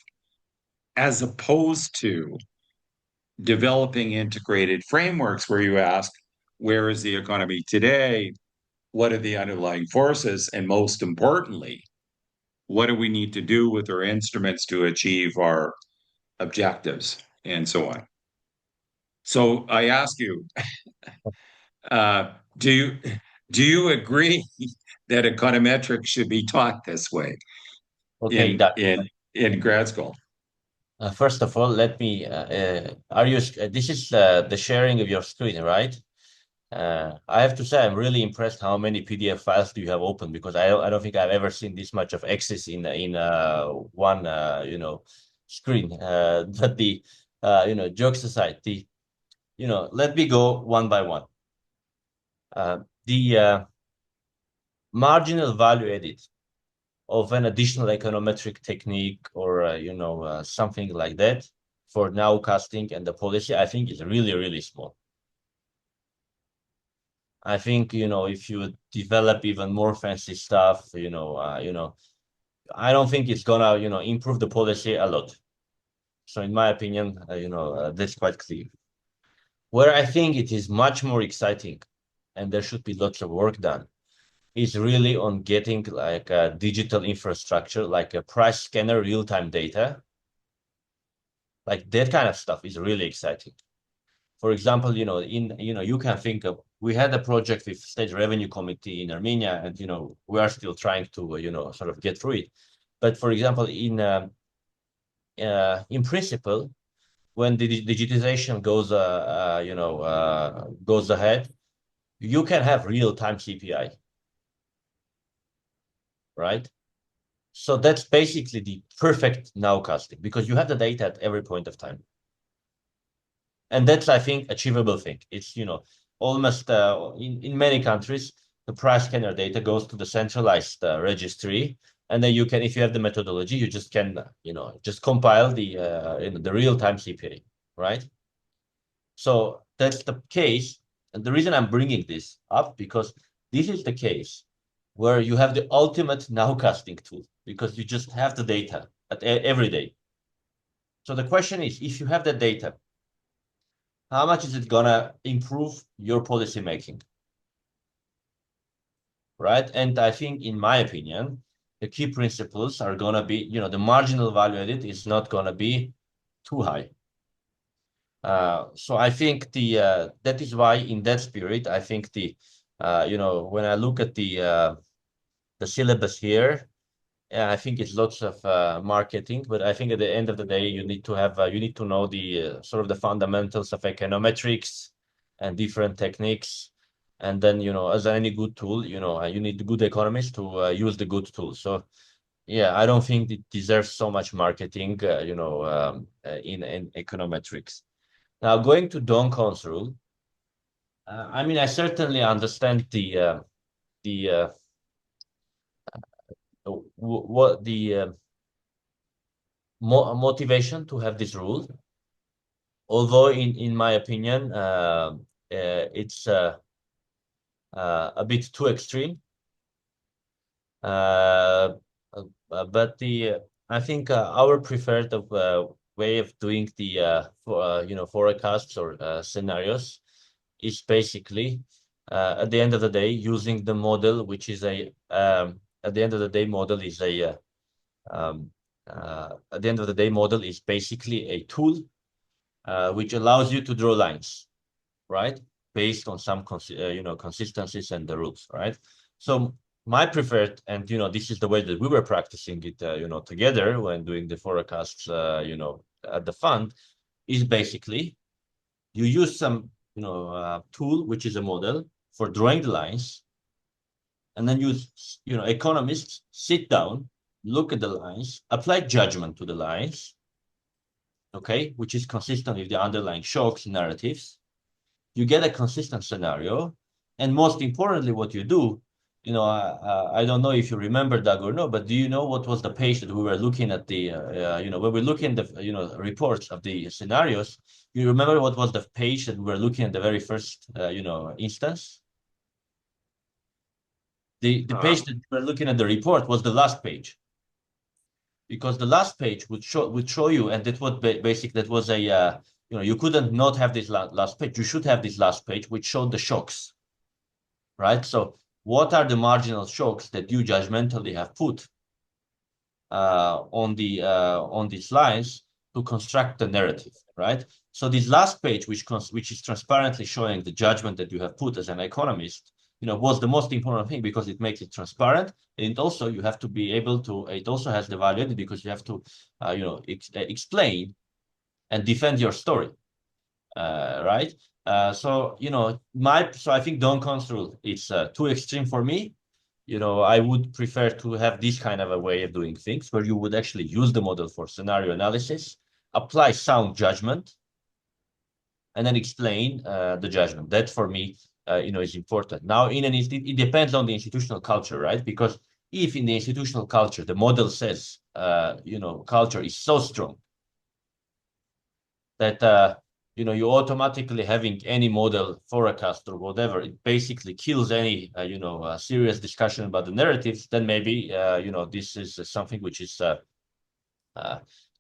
as opposed to developing integrated frameworks where you ask, where is the economy today? What are the underlying forces? And most importantly, what do we need to do with our instruments to achieve our objectives and so on? So I ask you, uh, do you do you agree that econometrics should be taught this way Okay, in Doug. in grad school? First of all, let me. Are you? This is the sharing of your screen, right? I have to say, I'm really impressed how many PDF files do you have open, because I don't think I've ever seen this much of access in one screen. But the jokes aside, let me go one by one. The marginal value added of an additional econometric technique or something like that for nowcasting and the policy, I think is really, really small. I think, if you develop even more fancy stuff, I don't think it's gonna, improve the policy a lot. So in my opinion, that's quite clear. Where I think it is much more exciting, and there should be lots of work done, is really on getting like a digital infrastructure, like a price scanner, real-time data. Like that kind of stuff is really exciting. For example, you can think of, we had a project with State Revenue Committee in Armenia, and, we are still trying to, sort of get through it. But for example, in principle, when the digitization goes ahead, you can have real-time CPI, right? So that's basically the perfect nowcasting, because you have the data at every point of time. And that's, I think, achievable thing. It's, almost in many countries, the price scanner data goes to the centralized registry. And then you can, if you have the methodology, you just can, just compile the real-time CPA, right? So that's the case. And the reason I'm bringing this up, because this is the case where you have the ultimate nowcasting tool, because you just have the data every day. So the question is, if you have the data, how much is it gonna improve your policy making, right? And I think, in my opinion, the key principles are gonna be, the marginal value added is not gonna be too high. So I think that is why, in that spirit, I think when I look at the syllabus here, I think it's lots of marketing, but I think at the end of the day, you need to know the sort of the fundamentals of econometrics and different techniques. And then, as any good tool, you need good economists to use the good tool. So yeah, I don't think it deserves so much marketing, in econometrics. Now, going to Duncan's rule, I mean, I certainly understand what the motivation to have this rule. Although, in my opinion, it's a bit too extreme. But I think our preferred way of doing the forecasts or scenarios is basically, at the end of the day, using the model, which is at the end of the day, model is at the end of the day, model is basically a tool which allows you to draw lines, right, based on some consistencies and the rules, right? So my preferred, and this is the way that we were practicing it, together when doing the forecasts, at the fund, is basically you use some tool, which is a model for drawing the lines, and then economists sit down, look at the lines, apply judgment to the lines, okay, which is consistent with the underlying shocks, narratives. You get a consistent scenario, and most importantly, what you do I don't know if you remember, Doug, or no, but do you know what was the page that we were looking at when we look in the, reports of the scenarios, you remember what was the page that we were looking at the very first, instance? The page that we were looking at the report was the last page. Because the last page would show you, and that was basic. That was a you couldn't not have this last page. You should have this last page, which showed the shocks, right? So what are the marginal shocks that you judgmentally have put on these lines to construct the narrative, right? So this last page, which is transparently showing the judgment that you have put as an economist, was the most important thing because it makes it transparent. And also you have to be able to, it also has the validity because you have to, explain and defend your story, right? So I think Duncan's rule is too extreme for me. I would prefer to have this kind of a way of doing things where you would actually use the model for scenario analysis, apply sound judgment, and then explain the judgment. That for me, is important. Now, it depends on the institutional culture, right? Because if in the institutional culture the model says, culture is so strong that you automatically having any model forecast or whatever, it basically kills any serious discussion about the narratives. Then maybe this is something which is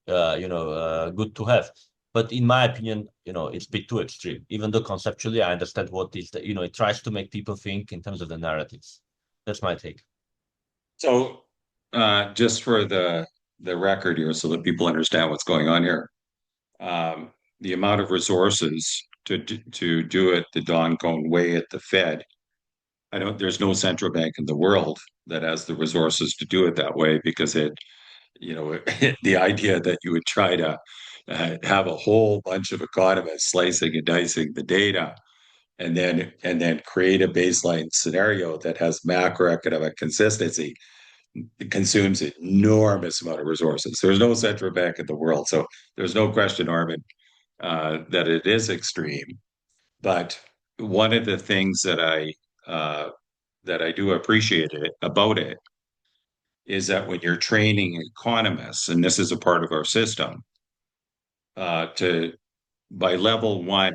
good to have. But in my opinion, it's a bit too extreme. Even though conceptually I understand what is it tries to make people think in terms of the narratives. That's my take. So, just for the record here, so that people understand what's going on here, the amount of resources to do it the Don Cohn way at the Fed, there's no central bank in the world that has the resources to do it that way because the idea that you would try to have a whole bunch of economists slicing and dicing the data and then create a baseline scenario that has macroeconomic consistency. It consumes an enormous amount of resources. There's no central bank in the world, so there's no question, Armen, that it is extreme. But one of the things that I do appreciate about it is that when you're training economists, and this is a part of our system, to by level one,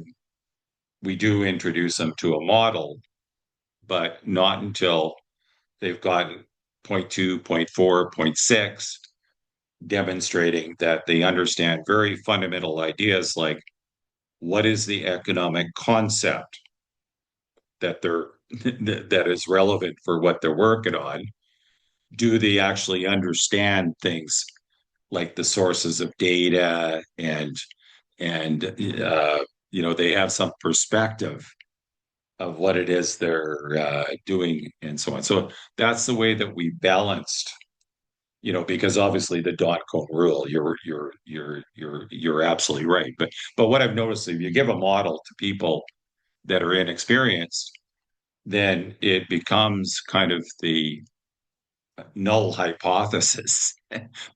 we do introduce them to a model, but not until they've gotten point 0.2, point 0.4, point 0.6, demonstrating that they understand very fundamental ideas like what is the economic concept that is relevant for what they're working on. Do they actually understand things like the sources of data and they have some perspective of what it is they're doing and so on. So that's the way that we balanced, because obviously the dot com rule, you're absolutely right. But what I've noticed, if you give a model to people that are inexperienced, then it becomes kind of the null hypothesis,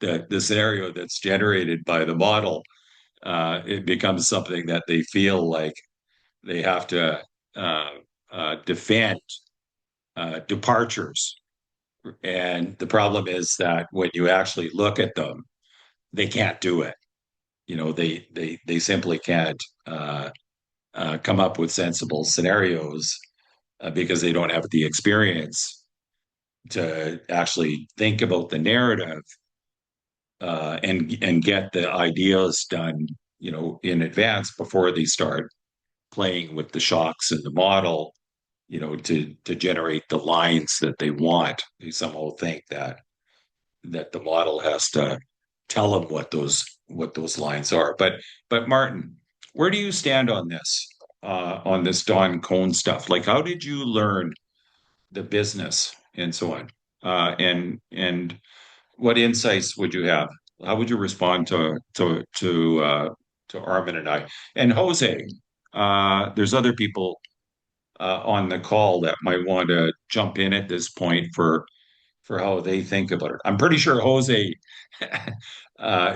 the scenario that's generated by the model. It becomes something that they feel like they have to defend departures. And the problem is that when you actually look at them, they can't do it. They simply can't come up with sensible scenarios because they don't have the experience to actually think about the narrative and get the ideas done, in advance before they start playing with the shocks in the model, to generate the lines that they want. They somehow think that the model has to tell them what those lines are. But Martin, where do you stand on this Don Cohn stuff? Like, how did you learn the business and so on? And what insights would you have? How would you respond to Armen and I and Jose? There's other people on the call that might want to jump in at this point for how they think about it. I'm pretty sure Jose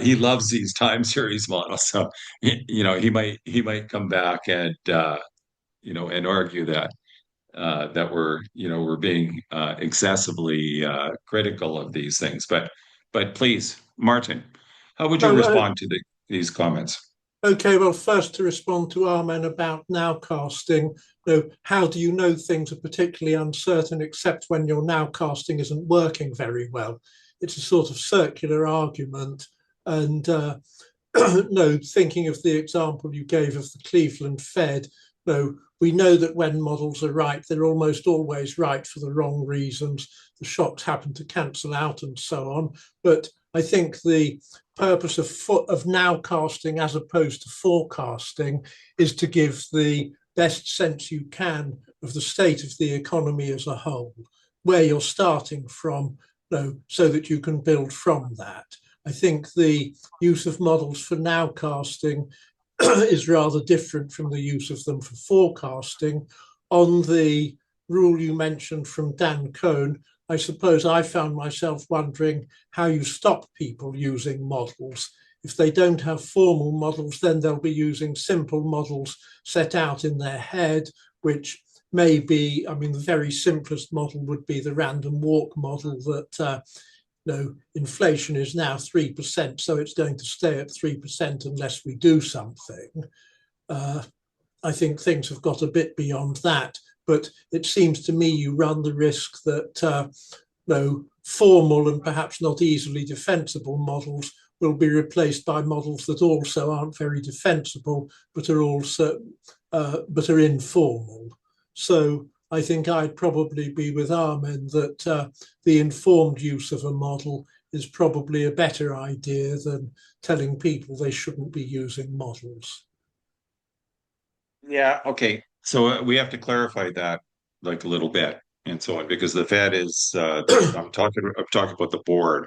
he loves these time series models, so he might come back and and argue that. that we're being excessively critical of these things. But please, Martin, how would you No, respond to these comments? okay, well, first to respond to Armen about nowcasting, how do you know things are particularly uncertain except when your nowcasting isn't working very well? It's a sort of circular argument. And no, thinking of the example you gave of the Cleveland Fed, no, we know that when models are right, they're almost always right for the wrong reasons. The shocks happen to cancel out and so on. But I think the purpose of nowcasting as opposed to forecasting is to give the best sense you can of the state of the economy as a whole, where you're starting from, so that you can build from that. I think the use of models for nowcasting is rather different from the use of them for forecasting. On the rule you mentioned from Dan Cohn, I suppose I found myself wondering how you stop people using models. If they don't have formal models, then they'll be using simple models set out in their head, which may be, I mean, the very simplest model would be the random walk model that inflation is now 3%, so it's going to stay at 3% unless we do something. I think things have got a bit beyond that, but it seems to me you run the risk that formal and perhaps not easily defensible models will be replaced by models that also aren't very defensible, but are also but are informal. So I think I'd probably be with Armen that the informed use of a model is probably a better idea than telling people they shouldn't be using models. Yeah, okay. So we have to clarify that like a little bit and so on because the Fed is I'm talking about the board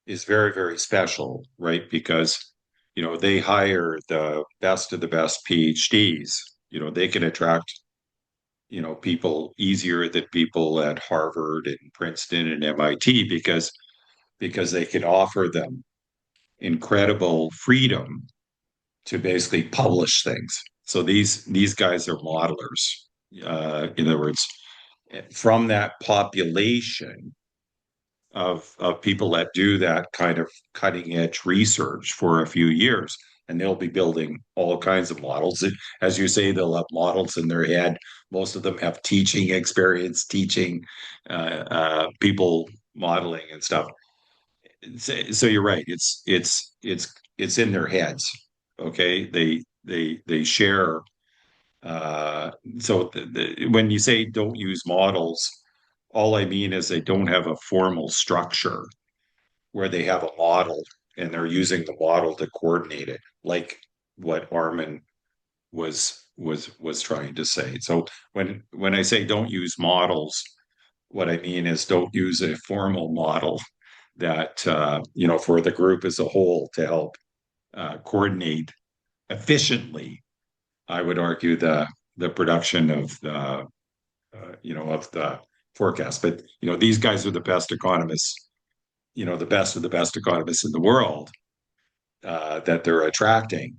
is very, very special, right? Because they hire the best of the best PhDs. They can attract people easier than people at Harvard and Princeton and MIT because they can offer them incredible freedom to basically publish things. So these guys are modelers. In other words, from that population of people that do that kind of cutting edge research for a few years, and they'll be building all kinds of models. As you say, they'll have models in their head. Most of them have teaching experience, teaching people modeling and stuff. So you're right. It's in their heads. Okay, they share. So when you say don't use models, all I mean is they don't have a formal structure where they have a model and they're using the model to coordinate it, like what Armen was trying to say. So when I say don't use models, what I mean is don't use a formal model that for the group as a whole to help coordinate efficiently. I would argue the production of the forecast. But these guys are the best economists, the best of the best economists in the world that they're attracting,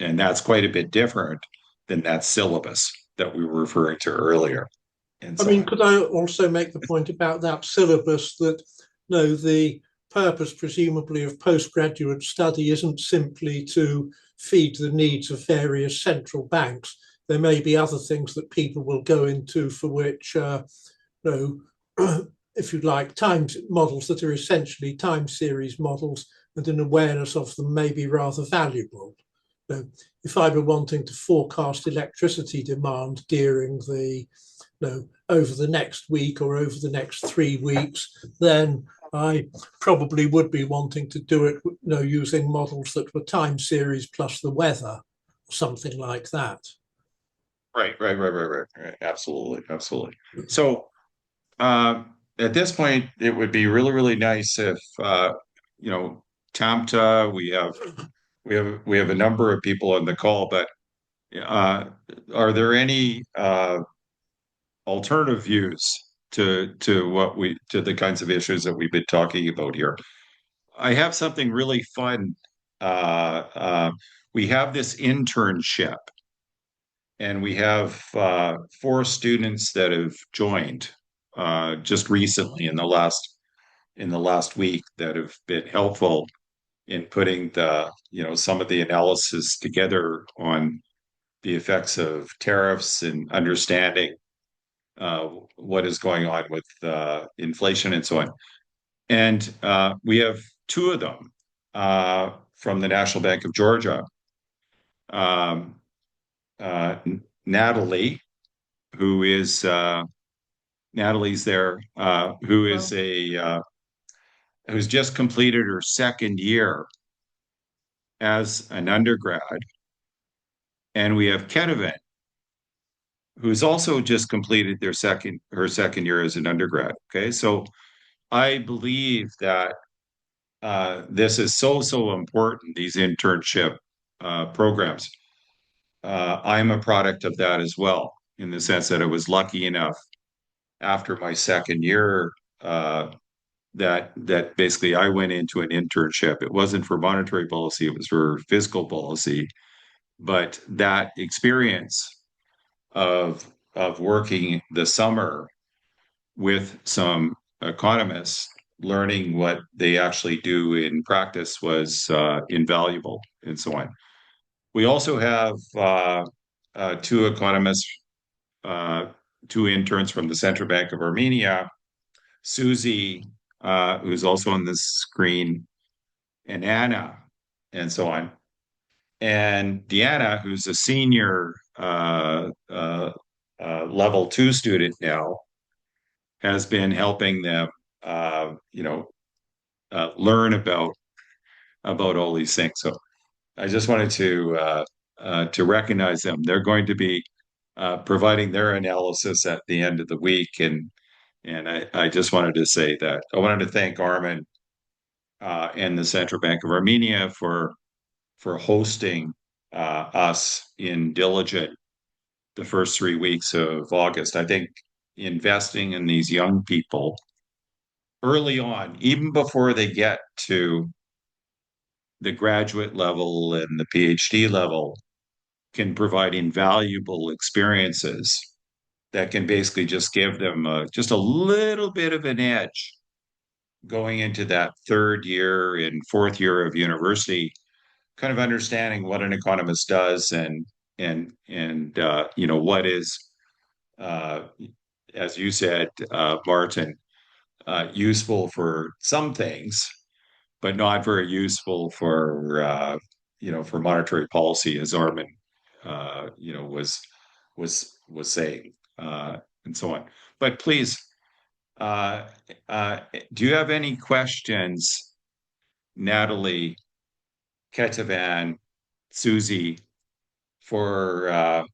and that's quite a bit different than that syllabus that we were referring to earlier. And I so mean, could I also make the point about that syllabus that the purpose, presumably, of postgraduate study isn't simply to feed the needs of various central banks. There may be other things that people will go into for which, if you like, time models that are essentially time series models, and an awareness of them may be rather valuable. If I were wanting to forecast electricity demand during the over the next week or over the next 3 weeks, then I probably would be wanting to do it, using models that were time series plus the weather, something like that. right. Absolutely. So at this point, it would be really, really nice if you know, Tamta, we have a number of people on the call, but uh, are there any alternative views to the kinds of issues that we've been talking about here? I have something really fun. Uh, uh, we have this internship and we have 4 students that have joined just recently in the last week that have been helpful in putting some of the analysis together on the effects of tariffs and understanding what is going on with inflation and so on. And we have 2 of them from the National Bank of Georgia. Um, Natalie, who is Natalie's there, who is Well, who's just completed her 2nd year as an undergrad, and we have Ketavan, who's also just completed her second year as an undergrad. Okay, so I believe that this is so important. These internship programs. I'm a product of that as well, in the sense that I was lucky enough after my 2nd year that basically I went into an internship. It wasn't for monetary policy; it was for fiscal policy. But that experience of working the summer with some economists, learning what they actually do in practice was invaluable, and so on. We also have 2 economists, uh, 2 interns from the Central Bank of Armenia, Susie, who's also on the screen, and Anna, and so on. And Deanna, who's a senior level 2 student now, has been helping them, learn about all these things. So I just wanted to recognize them. They're going to be providing their analysis at the end of the week, and I just wanted to say that I wanted to thank Armen and the Central Bank of Armenia for hosting us in Diligent the first 3 weeks of August. I think investing in these young people early on, even before they get to the graduate level and the PhD level, can provide invaluable experiences that can basically just give them just a little bit of an edge going into that 3rd year and 4th year of university, kind of understanding what an economist does and what is, uh, as you said, Martin, useful for some things, but not very useful for monetary policy, as Armen, was saying, and so on. But please, uh, do you have any questions, Natalie, Ketavan, Susie, for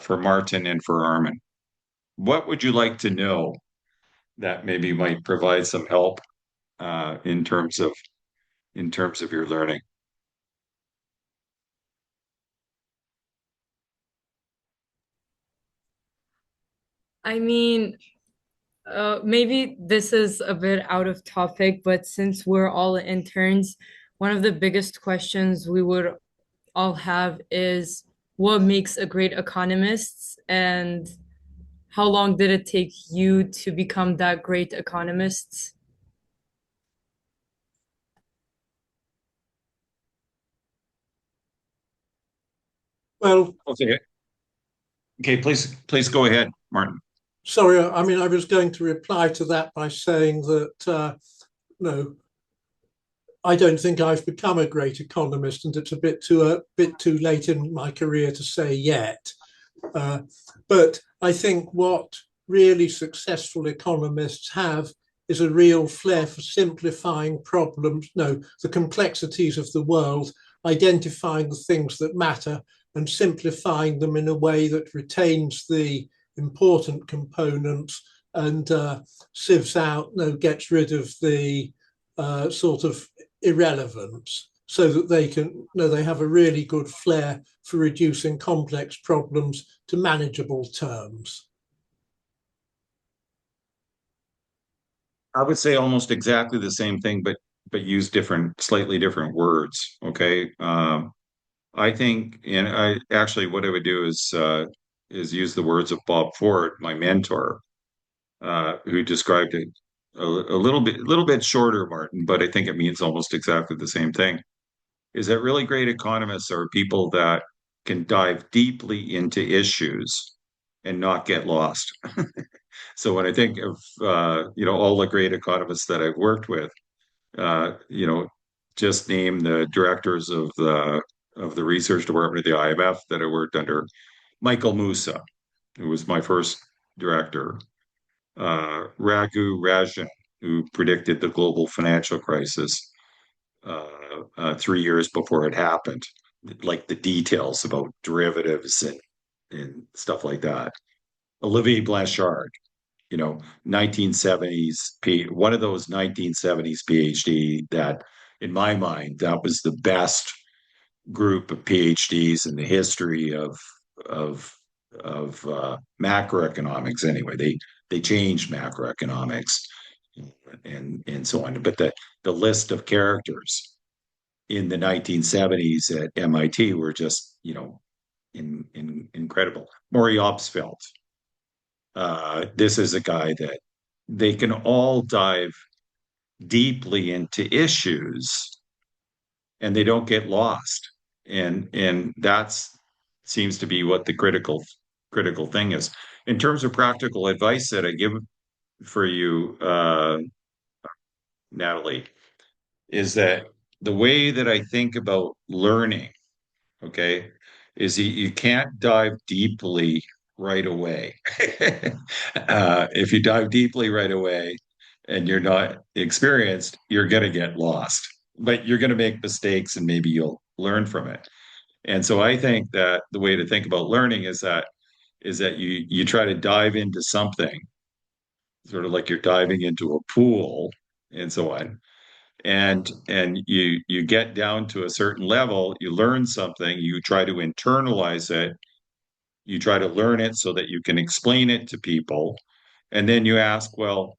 Martin and for Armen? What would you like to know that maybe might provide some help in terms of your learning? I mean, maybe this is a bit out of topic, but since we're all interns, one of the biggest questions we would all have is what makes a great economist, and how long did it take you to become that great economist? Well, Okay. Okay, please go ahead, Martin. sorry, I mean, I was going to reply to that by saying that, no, I don't think I've become a great economist, and it's a bit too late in my career to say yet. Uh, but I think what really successful economists have is a real flair for simplifying problems, no, the complexities of the world, identifying the things that matter and simplifying them in a way that retains the important components and sieves out, no, gets rid of the sort of irrelevance, so that they have a really good flair for reducing complex problems to manageable terms. I would say almost exactly the same thing, but use slightly different words. Okay. I think, and I actually, what I would do is use the words of Bob Ford, my mentor, who described it a little bit shorter, Martin, but I think it means almost exactly the same thing. Is that really great economists are people that can dive deeply into issues and not get lost. So when I think of all the great economists that I've worked with, you know, just name the directors of the research department of the IMF that I worked under. Michael Musa, who was my first director, Raghu Rajan, who predicted the global financial crisis 3 years before it happened, like the details about derivatives and stuff like that. Olivier Blanchard, 1970s, one of those 1970s PhD that, in my mind, that was the best group of PhDs in the history of macroeconomics. Anyway, they changed macroeconomics and so on. But the list of characters in the 1970s at MIT were just incredible. Maury Obstfeld. This is a guy that they can all dive deeply into issues and they don't get lost. And that's seems to be what the critical thing is. In terms of practical advice that I give for you, Natalie, is that the way that I think about learning, okay, is you can't dive deeply right away. If you dive deeply right away and you're not experienced, you're going to get lost, but you're going to make mistakes and maybe you'll learn from it. And so I think that the way to think about learning is that you try to dive into something, sort of like you're diving into a pool and so on. And you get down to a certain level, you learn something, you try to internalize it, you try to learn it so that you can explain it to people. And then you ask, well,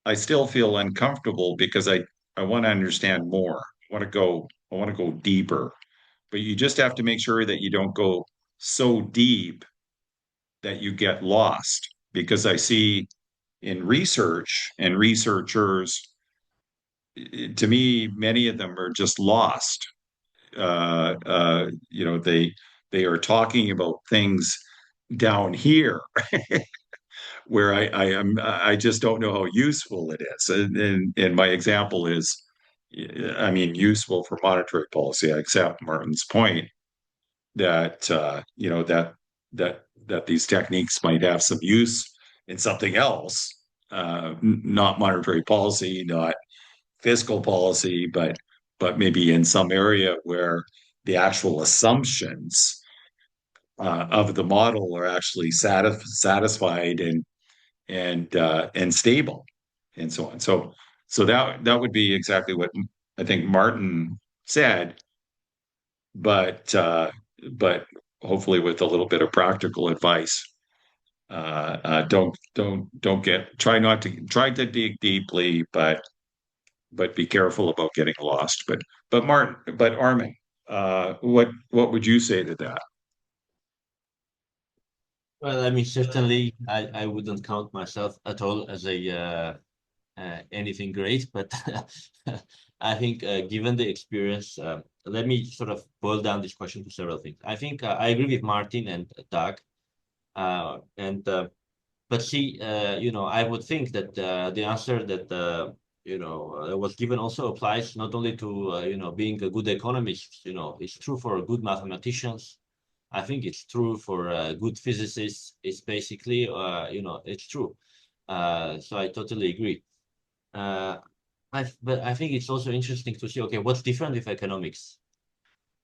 I still feel uncomfortable because I want to understand more. I want to go deeper. But you just have to make sure that you don't go so deep that you get lost. Because I see in research and researchers, to me, many of them are just lost. They are talking about things down here where I just don't know how useful it is. And my example is, I mean, useful for monetary policy. I accept Martin's point that that these techniques might have some use in something else, not monetary policy, not fiscal policy, but maybe in some area where the actual assumptions of the model are actually satisfied and stable and so on. So that would be exactly what I think Martin said, but hopefully with a little bit of practical advice. Try to dig deeply, but be careful about getting lost. But Armen, what would you say to that? Well, I mean, certainly, I wouldn't count myself at all as a anything great, but I think given the experience, let me sort of boil down this question to several things. I think I agree with Martin and Doug, and but see, I would think that the answer that was given also applies not only to being a good economist. It's true for good mathematicians. I think it's true for good physicists. It's basically, it's true. So I totally agree. Uh, but I think it's also interesting to see, okay, what's different with economics?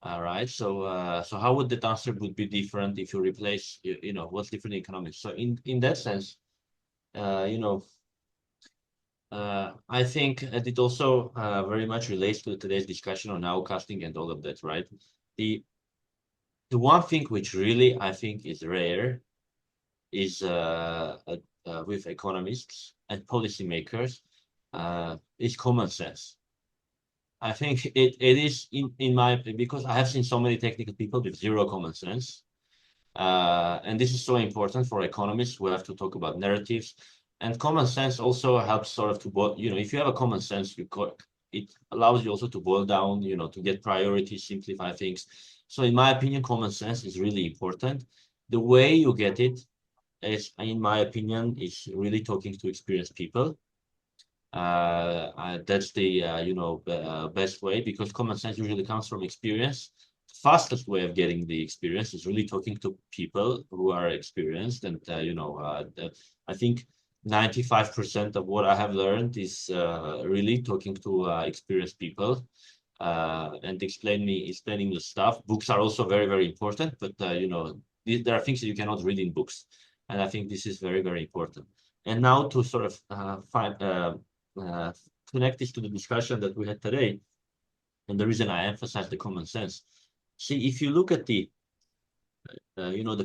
All right. So how would that answer would be different if you replace, what's different in economics? So in that sense, I think it also very much relates to today's discussion on nowcasting and all of that, right? The one thing which really I think is rare is with economists and policymakers is common sense. I think it is in my because I have seen so many technical people with zero common sense. And this is so important for economists who have to talk about narratives. And common sense also helps sort of to if you have a common sense, it allows you also to boil down, to get priorities, simplify things. So in my opinion, common sense is really important. The way you get it is, in my opinion, is really talking to experienced people. That's the best way, because common sense usually comes from experience. The fastest way of getting the experience is really talking to people who are experienced, and I think 95% of what I have learned is really talking to experienced people and explaining the stuff. Books are also very, very important, but there are things that you cannot read in books, and I think this is very, very important. And now to sort of uh, connect this to the discussion that we had today, and the reason I emphasize the common sense. See, if you look at the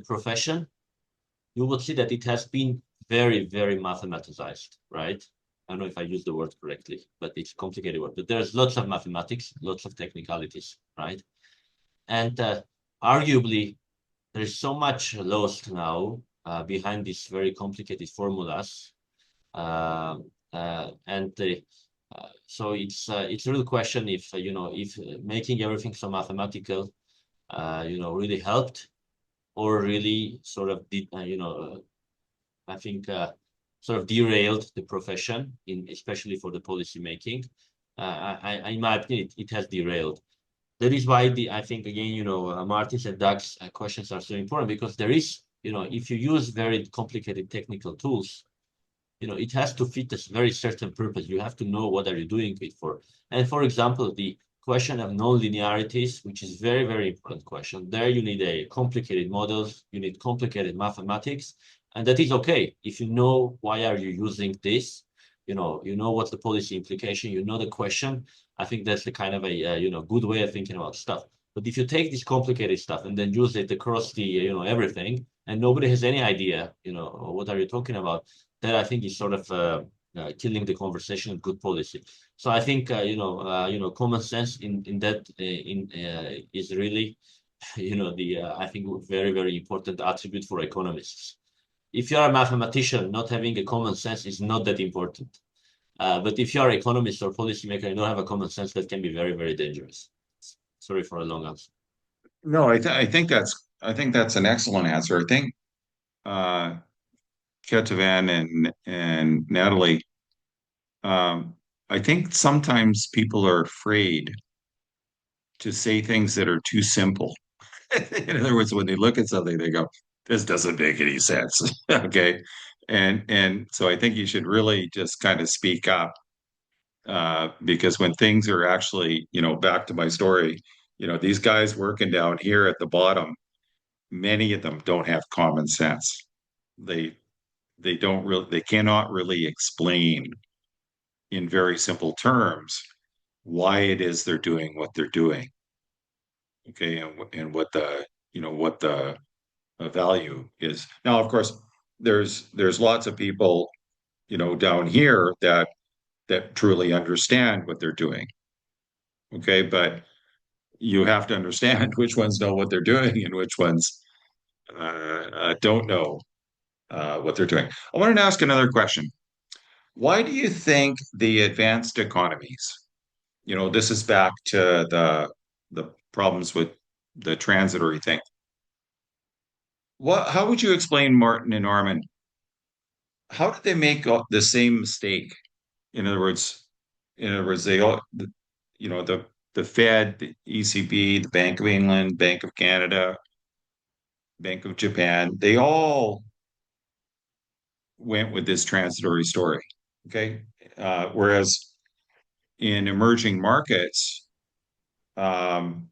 profession, you will see that it has been very, very mathematized, right? I don't know if I use the word correctly, but it's a complicated word. But there's lots of mathematics, lots of technicalities, right? And arguably, there's so much lost now behind these very complicated formulas. Uh, and so it's a real question if making everything so mathematical really helped, or really sort of did I think sort of derailed the profession, especially for the policy making. In my opinion, it has derailed. That is why I think again, Martin's and Doug's questions are so important, because there is, if you use very complicated technical tools, it has to fit a very certain purpose. You have to know what are you doing it for. And for example, the question of non-linearities, which is very, very important question. There you need a complicated models, you need complicated mathematics, and that is okay. If you know why are you using this, what's the policy implication, the question. I think that's the kind of a good way of thinking about stuff. But if you take this complicated stuff and then use it across the everything, and nobody has any idea, what are you talking about, that I think is sort of killing the conversation of good policy. So I think common sense in that is really the I think very, very important attribute for economists. If you are a mathematician, not having a common sense is not that important. But if you are an economist or policymaker and don't have a common sense, that can be very, very dangerous. Sorry for a long answer. No, I think that's an excellent answer. I think uh, Ketavan and Natalie, I think sometimes people are afraid to say things that are too simple. In other words, when they look at something, they go, "This doesn't make any sense." Okay, and so I think you should really just kind of speak up, because when things are actually, back to my story, these guys working down here at the bottom, many of them don't have common sense. They they cannot really explain in very simple terms why it is they're doing what they're doing. Okay, and what the value is. Now, of course, there's lots of people, down here that truly understand what they're doing. Okay, but you have to understand which ones know what they're doing and which ones don't know what they're doing. I wanted to ask another question. Why do you think the advanced economies, this is back to the problems with the transitory thing. How would you explain Martin and Armen? How did they make the same mistake? In other words, they all, the Fed, the ECB, the Bank of England, Bank of Canada, Bank of Japan, they all went with this transitory story. Okay. Whereas in emerging markets, um,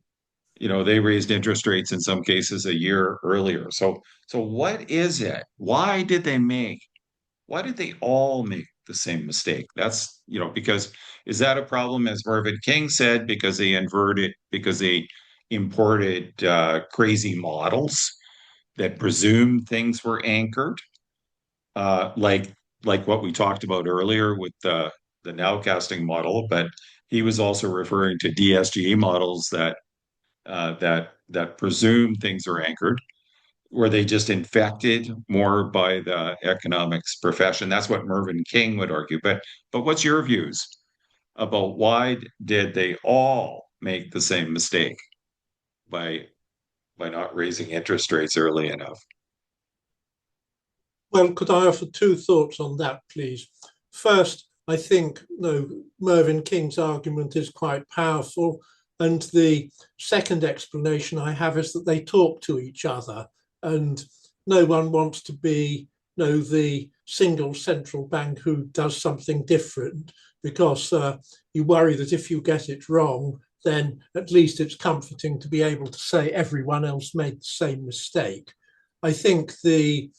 they raised interest rates in some cases a year earlier. So what is it? Why did they all make the same mistake? That's, because is that a problem, as Mervyn King said, because they imported crazy models that presumed things were anchored, like what we talked about earlier with the nowcasting model, but he was also referring to DSGE models that presume things are anchored. Were they just infected more by the economics profession? That's what Mervyn King would argue. But what's your views about why did they all make the same mistake by not raising interest rates early enough? Well, could I offer two thoughts on that, please? First, I think Mervyn King's argument is quite powerful. And the second explanation I have is that they talk to each other, and no one wants to be the single central bank who does something different, because you worry that if you get it wrong, then at least it's comforting to be able to say everyone else made the same mistake. I think the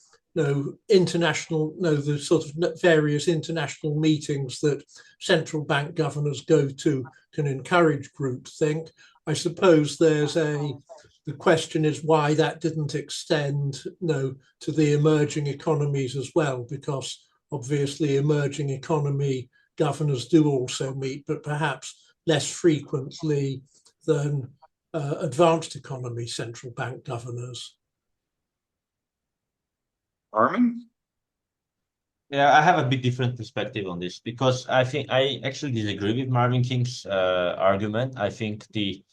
international, the sort of various international meetings that central bank governors go to can encourage groupthink. I suppose the question is why that didn't extend to the emerging economies as well, because obviously emerging economy governors do also meet, but perhaps less frequently than advanced economy central bank governors. Armen? Yeah, I have a bit different perspective on this because I think I actually disagree with Marvin King's argument. I think the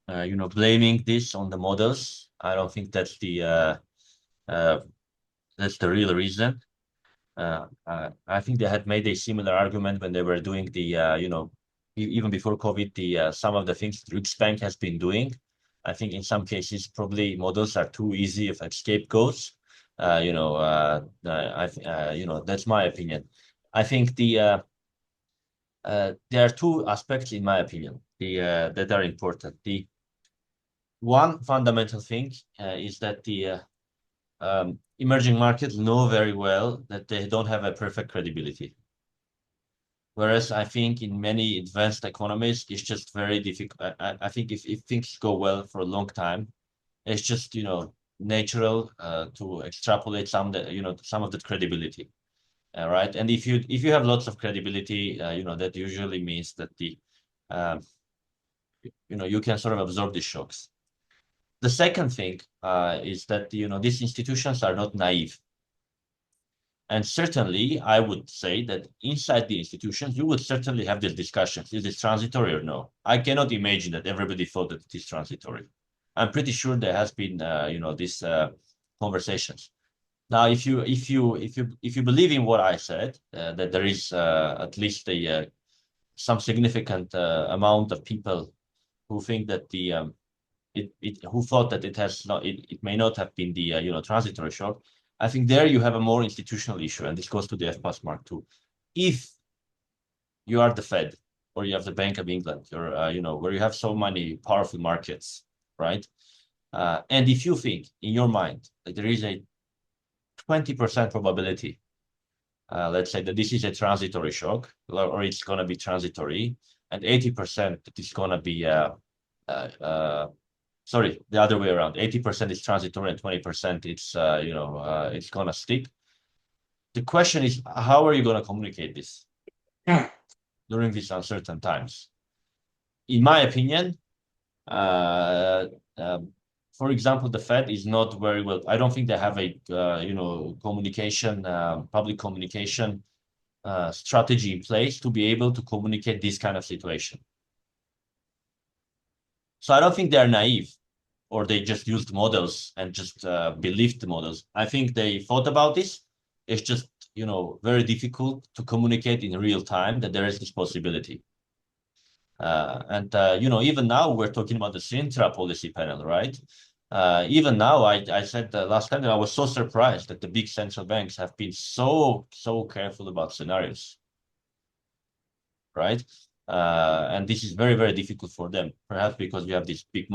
blaming this on the models, I don't think that's the real reason. I think they had made a similar argument when they were doing the even before COVID, the some of the things Riksbank has been doing. I think in some cases probably models are too easy of scapegoats. That's my opinion. I think there are two aspects, in my opinion, that are important. The one fundamental thing is that the emerging markets know very well that they don't have a perfect credibility. Whereas I think in many advanced economies, it's just very difficult. I think if things go well for a long time, it's just natural to extrapolate some of the credibility, right? And if you have lots of credibility, that usually means that you can sort of absorb the shocks. The second thing is that these institutions are not naive. And certainly, I would say that inside the institutions, you would certainly have these discussions. Is it transitory or no? I cannot imagine that everybody thought that it is transitory. I'm pretty sure there has been, these conversations. Now, if you believe in what I said, that there is at least some significant amount of people who think that who thought that it may not have been the transitory shock. I think there you have a more institutional issue, and this goes to the FPASS Mark II. If you are the Fed or you have the Bank of England, or where you have so many powerful markets, right? And if you think in your mind that there is a 20% probability, let's say that this is a transitory shock, or it's going to be transitory, and 80% that it's going to be sorry, the other way around. 80% is transitory and 20% it's gonna stick. The question is, how are you gonna communicate this during these uncertain times? In my opinion, for example, the Fed is not very well. I don't think they have a communication, public communication strategy in place to be able to communicate this kind of situation. So I don't think they're naive, or they just used models and just believed the models. I think they thought about this. It's just, very difficult to communicate in real time that there is this possibility. Even now we're talking about the Sintra policy panel, right? Even now, I said last time that I was so surprised that the big central banks have been so careful about scenarios, right? And this is very, very difficult for them, perhaps because we have these big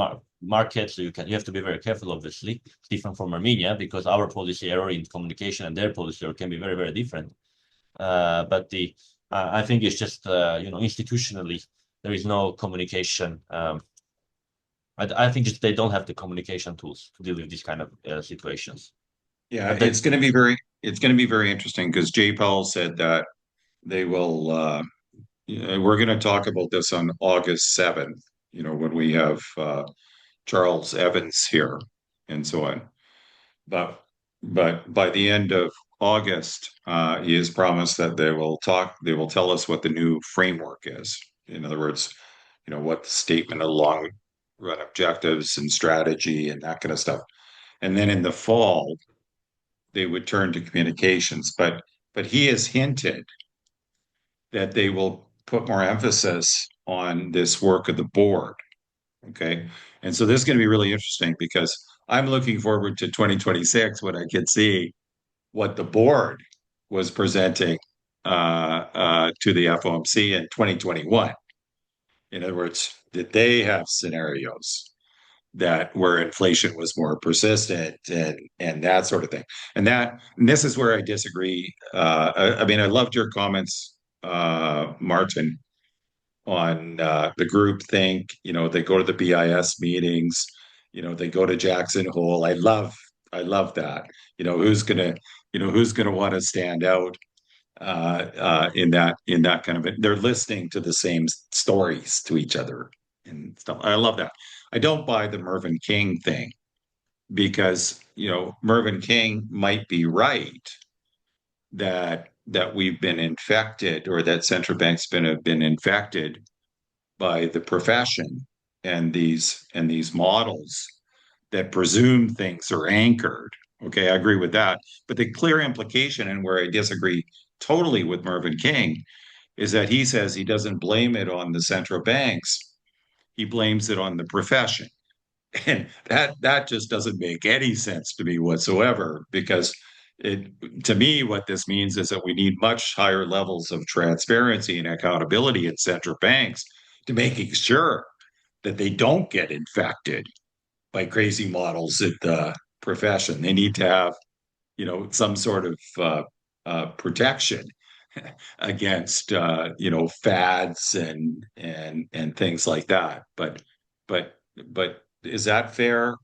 markets, so you have to be very careful, obviously. It's different from Armenia, because our policy error in communication and their policy error can be very, very different. But I think it's just, institutionally, there is no communication. I think just they don't have the communication tools to deal with these kind of situations. Yeah, it's going to be very interesting because Jay Powell said that they will we're going to talk about this on August 7th, when we have Charles Evans here and so on. But by the end of August, he has promised that they will tell us what the new framework is. In other words, what the statement of long run objectives and strategy and that kind of stuff. And then in the fall, they would turn to communications. But he has hinted that they will put more emphasis on this work of the board. Okay. And so this is going to be really interesting because I'm looking forward to 2026 when I can see what the board was presenting to the FOMC in 2021. In other words, did they have scenarios that where inflation was more persistent and that sort of thing? And this is where I disagree. I mean, I loved your comments, Martin, on the group think. They go to the BIS meetings. They go to Jackson Hole. I love that. Who's gonna want to stand out in that kind of it. They're listening to the same stories to each other and stuff. I love that. I don't buy the Mervyn King thing because Mervyn King might be right that we've been infected or that central banks have been infected by the profession and these models that presume things are anchored. Okay, I agree with that. But the clear implication, and where I disagree totally with Mervyn King, is that he says he doesn't blame it on the central banks. He blames it on the profession. And that just doesn't make any sense to me whatsoever, because to me, what this means is that we need much higher levels of transparency and accountability in central banks to making sure that they don't get infected by crazy models at the profession. They need to have, some sort of protection against, fads and things like that. But is that fair,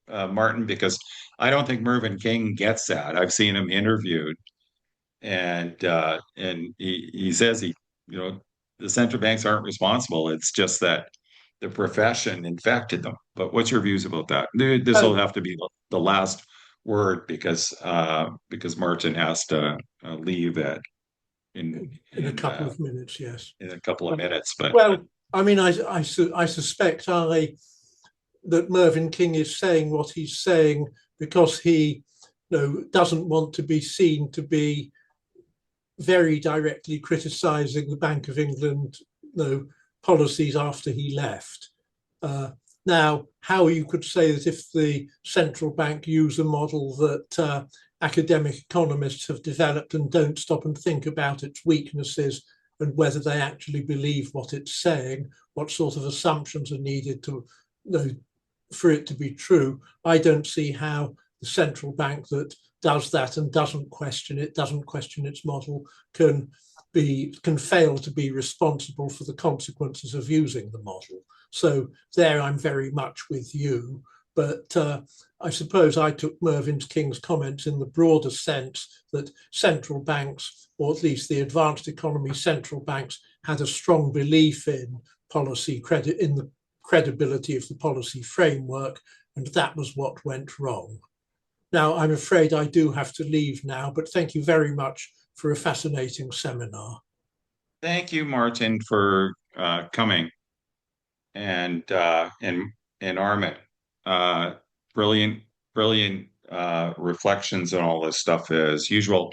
Martin? Because I don't think Mervyn King gets that. I've seen him interviewed, and he says the central banks aren't responsible. It's just that the profession infected them. But what's your views about that? This will have to be the last word because Martin has to leave in a couple of minutes. Yes, in a couple of minutes. But well, I mean, I suspect that Mervyn King is saying what he's saying because he doesn't want to be seen to be very directly criticising the Bank of England policies after he left. Now, how you could say that if the central bank use a model that academic economists have developed and don't stop and think about its weaknesses and whether they actually believe what it's saying, what sort of assumptions are needed to for it to be true, I don't see how the central bank that does that and doesn't question its model, can fail to be responsible for the consequences of using the model. So there I'm very much with you. But I suppose I took Mervyn King's comments in the broader sense that central banks, or at least the advanced economy central banks, had a strong belief in the credibility of the policy framework, and that was what went wrong. Now, I'm afraid I do have to leave now, but thank you very much for a fascinating seminar. Thank you, Martin, for coming, and Armen. Brilliant reflections on all this stuff as usual.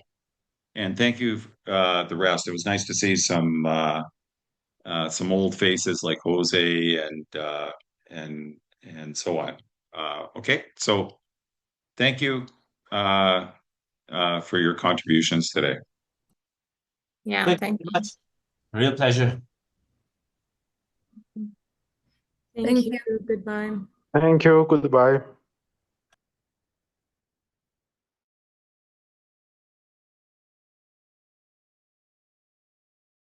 And thank you, the rest. It was nice to see some old faces like Jose and so on. Okay, so thank you for your contributions today. Yeah, thank you. Real pleasure. Thank you. Goodbye. Thank you. Goodbye.